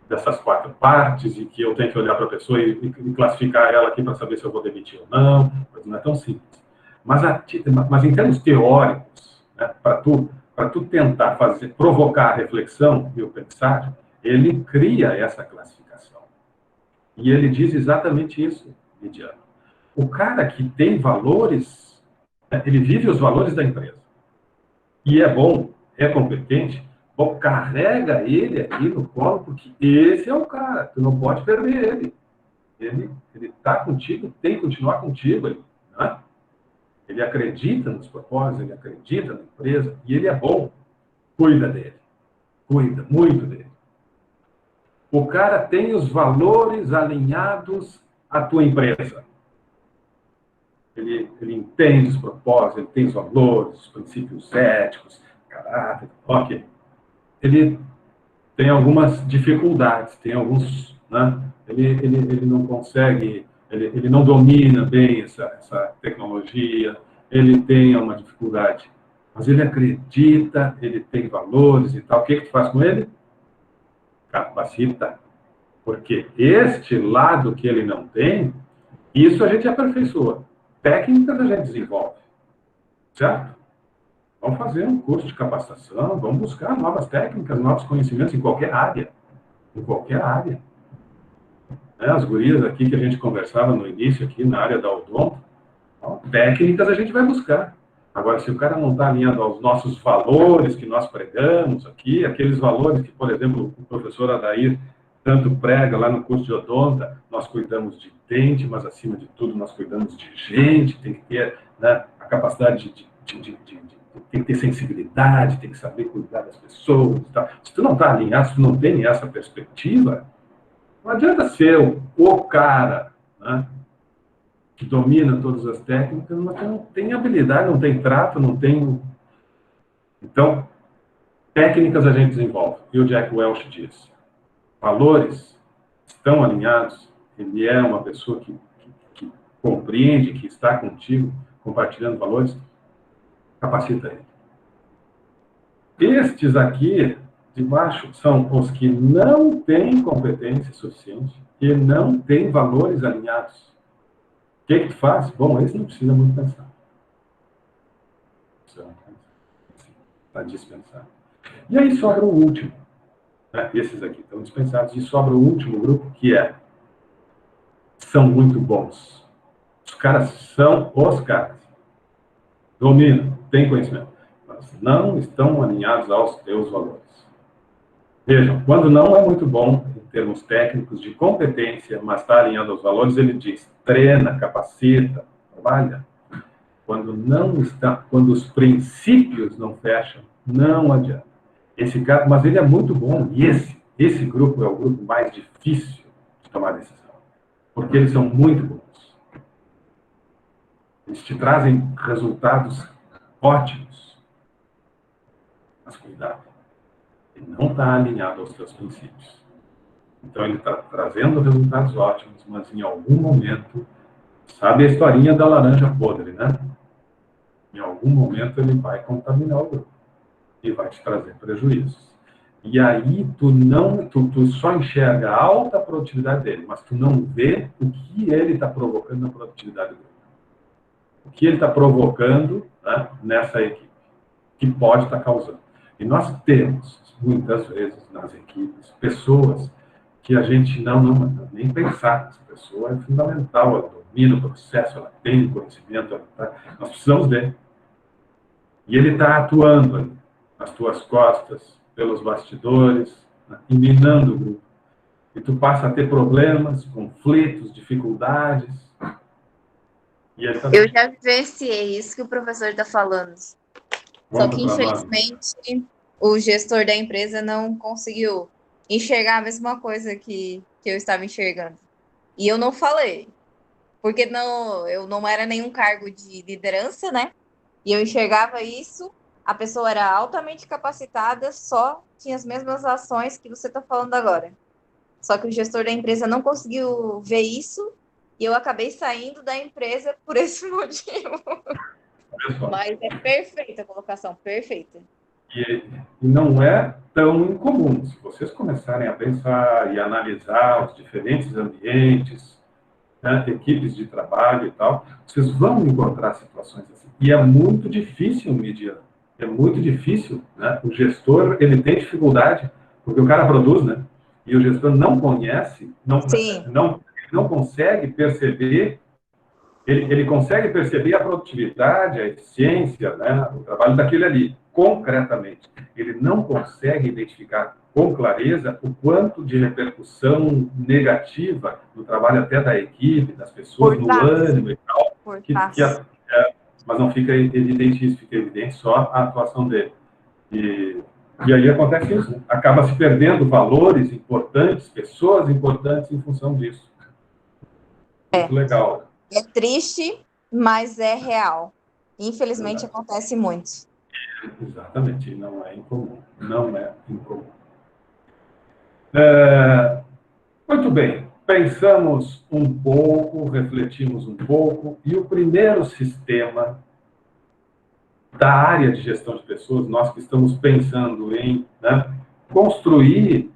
dessas 4 partes, e que eu tenho que olhar para a pessoa e classificar ela aqui para saber se eu vou demitir ou não. Não é tão simples. Mas em termos teóricos, né, para tu tentar provocar a reflexão e o pensar, ele cria essa classificação. E ele diz exatamente isso, Lidiano. O cara que tem valores, né, ele vive os valores da empresa. E é bom, é competente, bom, carrega ele aqui no colo, porque esse é o cara, tu não pode perder ele. Ele está contigo, tem que continuar contigo, né? Ele acredita nos propósitos, ele acredita na empresa, e ele é bom. Cuida dele. Cuida muito dele. O cara tem os valores alinhados à tua empresa. Ele entende os propósitos, ele tem os valores, os princípios éticos, caráter, ok. Ele tem algumas dificuldades, tem alguns, né? Ele não consegue, ele não domina bem essa tecnologia, ele tem uma dificuldade, mas ele acredita, ele tem valores e tal. O que tu faz com ele? Capacita. Porque este lado que ele não tem, isso a gente aperfeiçoa. Técnicas a gente desenvolve. Certo? Vamos fazer um curso de capacitação, vamos buscar novas técnicas, novos conhecimentos em qualquer área. Em qualquer área. As gurias aqui que a gente conversava no início, aqui na área da odonto, técnicas a gente vai buscar. Agora, se o cara não está alinhado aos nossos valores que nós pregamos aqui, aqueles valores que, por exemplo, o professor Adair tanto prega lá no curso de odonta, nós cuidamos de dente, mas, acima de tudo, nós cuidamos de gente, tem que ter, né, a capacidade tem que ter sensibilidade, tem que saber cuidar das pessoas. Tá? Se tu não está alinhado, se tu não tem essa perspectiva, não adianta ser o cara, né, que domina todas as técnicas, mas não tem habilidade, não tem trato, não tem... Então, técnicas a gente desenvolve. E o Jack Welch diz, valores estão alinhados, ele é uma pessoa que compreende, que está contigo, compartilhando valores, capacita ele. Estes aqui, de baixo, são os que não têm competência suficiente e não têm valores alinhados. O que tu faz? Bom, esse não precisa muito pensar. Está dispensado. E aí sobra o último. Né? Esses aqui estão dispensados. E sobra o último grupo, que são muito bons. Os caras são os caras. Dominam, têm conhecimento. Mas não estão alinhados aos teus valores. Vejam, quando não é muito bom, em termos técnicos, de competência, mas está alinhado aos valores, ele diz, treina, capacita, trabalha. Quando não está, quando os princípios não fecham, não adianta. Esse cara, mas ele é muito bom, e esse grupo é o grupo mais difícil de tomar decisão, porque eles são muito bons. Eles te trazem resultados ótimos. Mas cuidado, ele não está alinhado aos seus princípios. Então ele está trazendo resultados ótimos, mas em algum momento, sabe a historinha da laranja podre, né? Em algum momento ele vai contaminar o grupo e vai te trazer prejuízos. E aí tu só enxerga a alta produtividade dele, mas tu não vê o que ele está provocando na produtividade do grupo. O que ele está provocando, né, nessa equipe, que pode estar causando. E nós temos, muitas vezes, nas equipes, pessoas que a gente não nem pensar. Essa pessoa é fundamental, ela domina o processo, ela tem conhecimento, nós precisamos dele. E ele está atuando ali, nas tuas costas, pelos bastidores, né, e minando o grupo. E tu passa a ter problemas, conflitos, dificuldades. E eu já vivenciei isso que o professor está falando. Só que, infelizmente, o gestor da empresa não conseguiu enxergar a mesma coisa que eu estava enxergando. E eu não falei, porque eu não era nenhum cargo de liderança, né? E eu enxergava isso, a pessoa era altamente capacitada, só tinha as mesmas ações que você está falando agora. Só que o gestor da empresa não conseguiu ver isso, e eu acabei saindo da empresa por esse motivo. Mas é perfeita a colocação, perfeita. E não é tão incomum. Se vocês começarem a pensar e analisar os diferentes ambientes, né, equipes de trabalho e tal, vocês vão encontrar situações assim. E é muito difícil mediar. É muito difícil, né? O gestor, ele tem dificuldade, porque o cara produz, né? E o gestor não conhece, não consegue perceber. Ele consegue perceber a produtividade, a eficiência, né, o trabalho daquele ali, concretamente. Ele não consegue identificar com clareza o quanto de repercussão negativa no trabalho até da equipe, das pessoas, no ânimo e tal. Mas não fica evidente isso, fica evidente só a atuação dele. E aí acontece isso, né? Acaba se perdendo valores importantes, pessoas importantes em função disso. Muito legal. É triste, mas é real. Infelizmente, acontece muito. Exatamente, não é incomum. Não é incomum. Muito bem, pensamos um pouco, refletimos um pouco, e o primeiro sistema da área de gestão de pessoas, nós que estamos pensando em, né, construir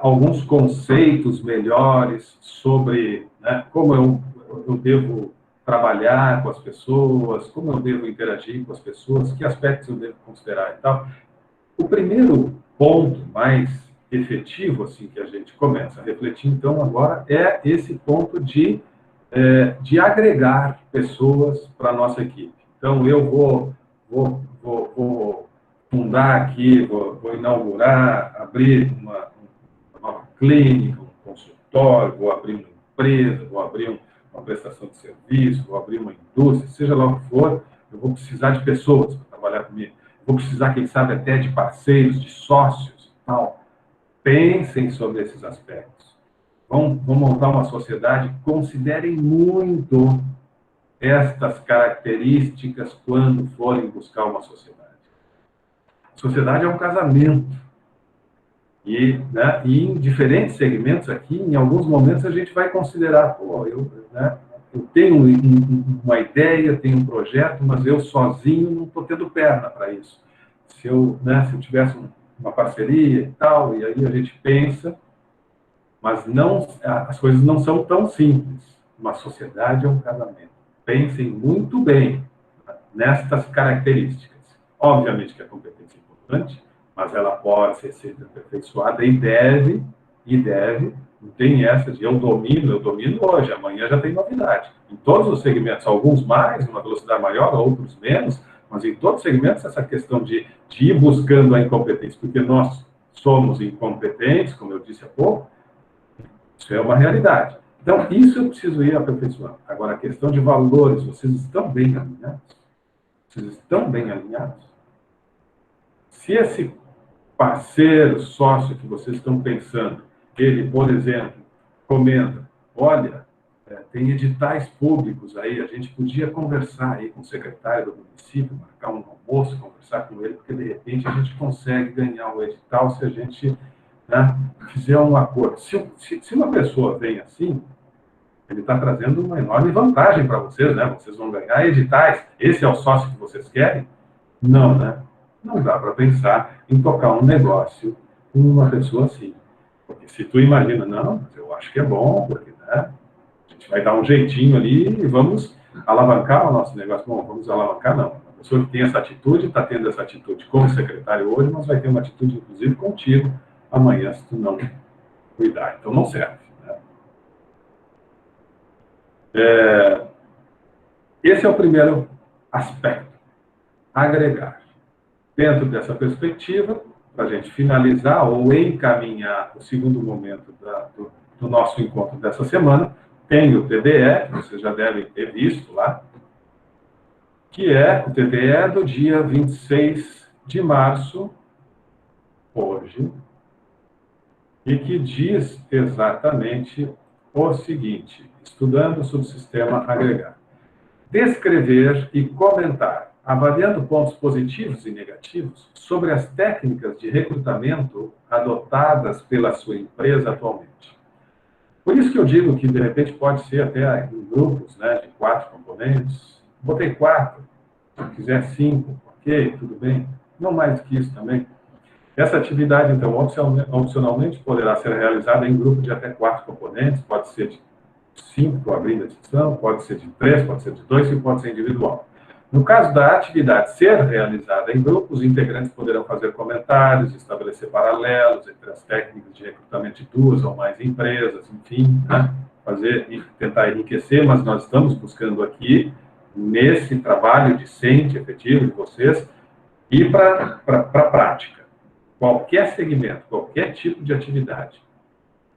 alguns conceitos melhores sobre, né, como eu devo trabalhar com as pessoas, como eu devo interagir com as pessoas, que aspectos eu devo considerar e tal. O primeiro ponto mais efetivo, assim, que a gente começa a refletir, então, agora, é esse ponto de agregar pessoas para a nossa equipe. Então, eu vou vou fundar aqui, vou inaugurar, abrir uma nova clínica, um consultório, vou abrir uma empresa, vou abrir uma prestação de serviço, vou abrir uma indústria, seja lá o que for, eu vou precisar de pessoas para trabalhar comigo. Vou precisar, quem sabe, até de parceiros, de sócios e tal. Pensem sobre esses aspectos. Vão montar uma sociedade, considerem muito estas características quando forem buscar uma sociedade. A sociedade é um casamento. E em diferentes segmentos aqui, em alguns momentos, a gente vai considerar, pô, eu tenho uma ideia, tenho um projeto, mas eu sozinho não estou tendo perna para isso. Se eu tivesse uma parceria e tal, e aí a gente pensa, mas as coisas não são tão simples. Uma sociedade é um casamento. Pensem muito bem nestas características. Obviamente que a competência é importante, mas ela pode ser aperfeiçoada e deve, não tem essa de eu domino hoje, amanhã já tem novidade. Em todos os segmentos, alguns mais, numa velocidade maior, outros menos, mas em todos os segmentos essa questão de ir buscando a incompetência, porque nós somos incompetentes, como eu disse há pouco, isso é uma realidade. Então, isso eu preciso ir aperfeiçoando. Agora, a questão de valores, vocês estão bem alinhados? Vocês estão bem alinhados? Se esse parceiro, sócio que vocês estão pensando, ele, por exemplo, comenta, olha, tem editais públicos aí, a gente podia conversar aí com o secretário do município, marcar um almoço, conversar com ele, porque de repente a gente consegue ganhar o edital se a gente fizer um acordo. Se uma pessoa vem assim, ele está trazendo uma enorme vantagem para vocês, né? Vocês vão ganhar editais. Esse é o sócio que vocês querem? Não, né? Não dá para pensar em tocar um negócio com uma pessoa assim. Porque se tu imagina, não, mas eu acho que é bom, porque a gente vai dar um jeitinho ali e vamos alavancar o nosso negócio. Bom, vamos alavancar, não. A pessoa que tem essa atitude, está tendo essa atitude como secretário hoje, mas vai ter uma atitude, inclusive, contigo amanhã, se tu não cuidar. Então, não serve. Esse é o primeiro aspecto. Agregar. Dentro dessa perspectiva, para a gente finalizar ou encaminhar o segundo momento do nosso encontro dessa semana, tem o TDE, que vocês já devem ter visto lá, que é o TDE do dia 26 de março, hoje, e que diz exatamente o seguinte, estudando o subsistema agregado. Descrever e comentar, avaliando pontos positivos e negativos sobre as técnicas de recrutamento adotadas pela sua empresa atualmente. Por isso que eu digo que, de repente, pode ser até em grupos, de 4 componentes. Botei 4, se quiser 5, ok, tudo bem. Não mais do que isso também. Essa atividade, então, opcionalmente poderá ser realizada em grupo de até 4 componentes, pode ser de 5, abrindo a discussão, pode ser de 3, pode ser de 2 e pode ser individual. No caso da atividade ser realizada em grupo, os integrantes poderão fazer comentários, estabelecer paralelos entre as técnicas de recrutamento de 2 ou mais empresas, enfim, fazer e tentar enriquecer, mas nós estamos buscando aqui, nesse trabalho discente, efetivo de vocês, ir para a prática. Qualquer segmento, qualquer tipo de atividade.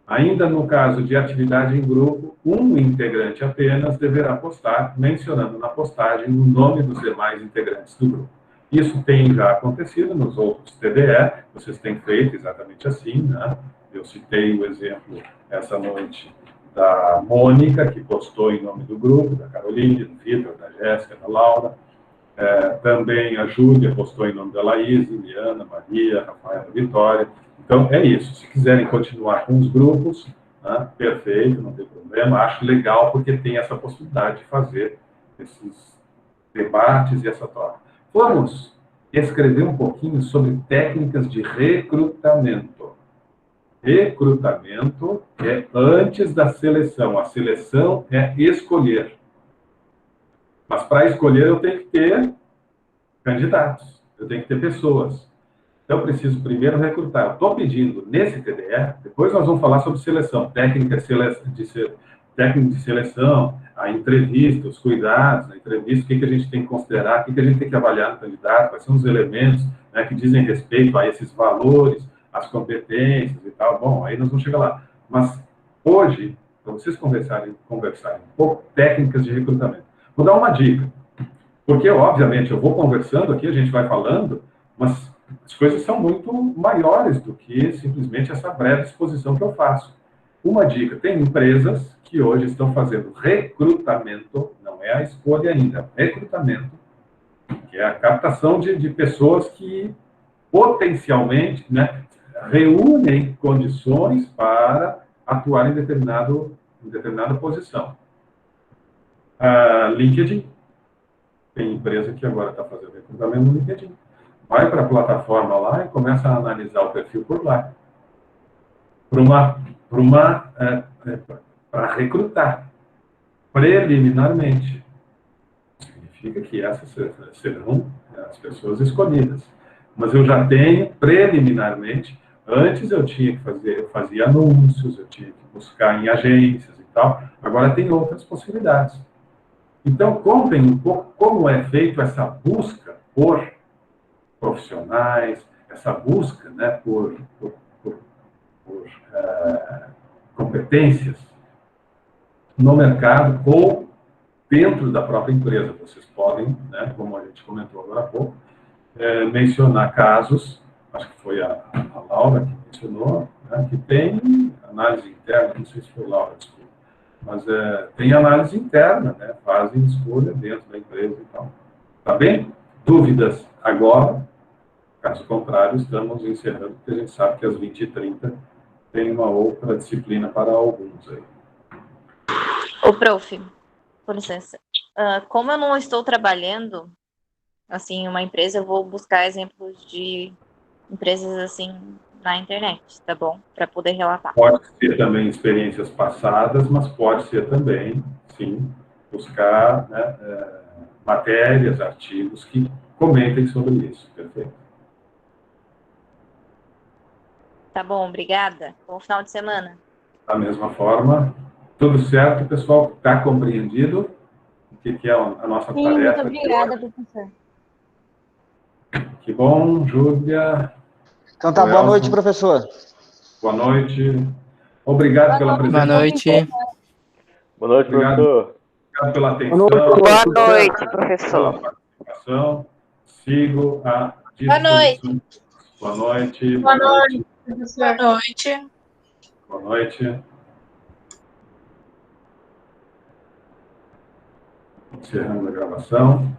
Ainda no caso de atividade em grupo, um integrante apenas deverá postar, mencionando na postagem o nome dos demais integrantes do grupo. Isso tem já acontecido nos outros TDE, vocês têm feito exatamente assim, Eu citei o exemplo essa noite da Mônica, que postou em nome do grupo, da Caroline, do Vitor, da Jéssica, da Laura. Também a Júlia postou em nome da Laís, Liana, Maria, Rafaela, Vitória. Então, é isso. Se quiserem continuar com os grupos, perfeito, não tem problema. Acho legal porque tem essa possibilidade de fazer esses debates e essa troca. Vamos escrever um pouquinho sobre técnicas de recrutamento. Recrutamento é antes da seleção. A seleção é escolher. Mas para escolher eu tenho que ter candidatos, eu tenho que ter pessoas. Então, eu preciso primeiro recrutar. Eu estou pedindo nesse TDE, depois nós vamos falar sobre seleção, técnica técnico de seleção, a entrevista, os cuidados na entrevista, o que a gente tem que considerar, o que a gente tem que avaliar no candidato, quais são os elementos, né, que dizem respeito a esses valores, as competências e tal. Bom, aí nós vamos chegar lá. Mas hoje, para vocês conversarem um pouco, técnicas de recrutamento. Vou dar uma dica, porque, obviamente, eu vou conversando aqui, a gente vai falando, mas as coisas são muito maiores do que simplesmente essa breve exposição que eu faço. Uma dica, tem empresas que hoje estão fazendo recrutamento, não é a escolha ainda, recrutamento, que é a captação de pessoas que potencialmente, né, reúnem condições para atuar em determinada posição. LinkedIn. Tem empresa que agora está fazendo recrutamento no LinkedIn. Vai para a plataforma lá e começa a analisar o perfil por lá. Para recrutar, preliminarmente. Significa que essas serão as pessoas escolhidas. Mas eu já tenho, preliminarmente, antes eu tinha que fazer, eu fazia anúncios, eu tinha que buscar em agências e tal, agora tem outras possibilidades. Então, contem um pouco como é feito essa busca por profissionais, essa busca, né, por competências no mercado ou dentro da própria empresa. Vocês podem, né, como a gente comentou agora há pouco, mencionar casos, acho que foi a Laura que mencionou, né, que tem análise interna, não sei se foi Laura, desculpa, mas tem análise interna, né, fazem escolha dentro da empresa e tal. Tá bem? Dúvidas agora? Caso contrário, estamos encerrando, porque a gente sabe que às 20h30 tem uma outra disciplina para alguns aí. Ô, prof, com licença. Como eu não estou trabalhando, assim, em uma empresa, eu vou buscar exemplos de empresas, assim, na internet, tá bom? Para poder relatar. Pode ser também experiências passadas, mas pode ser também, sim, buscar, né, matérias, artigos que comentem sobre isso. Perfeito. Tá bom, obrigada. Bom final de semana. Da mesma forma, tudo certo, pessoal? Está compreendido o que é a nossa Sim, tarefa? muito obrigada, professor. Que bom, Júlia. Então tá, boa noite, professor. Boa noite. Obrigado pela presença. Boa noite. Boa noite, professor. Obrigado pela atenção. Boa noite, professor. Pela participação. Sigo a Boa noite. disposição. Boa noite. Boa noite, professor. Boa noite. Boa noite. Encerrando a gravação.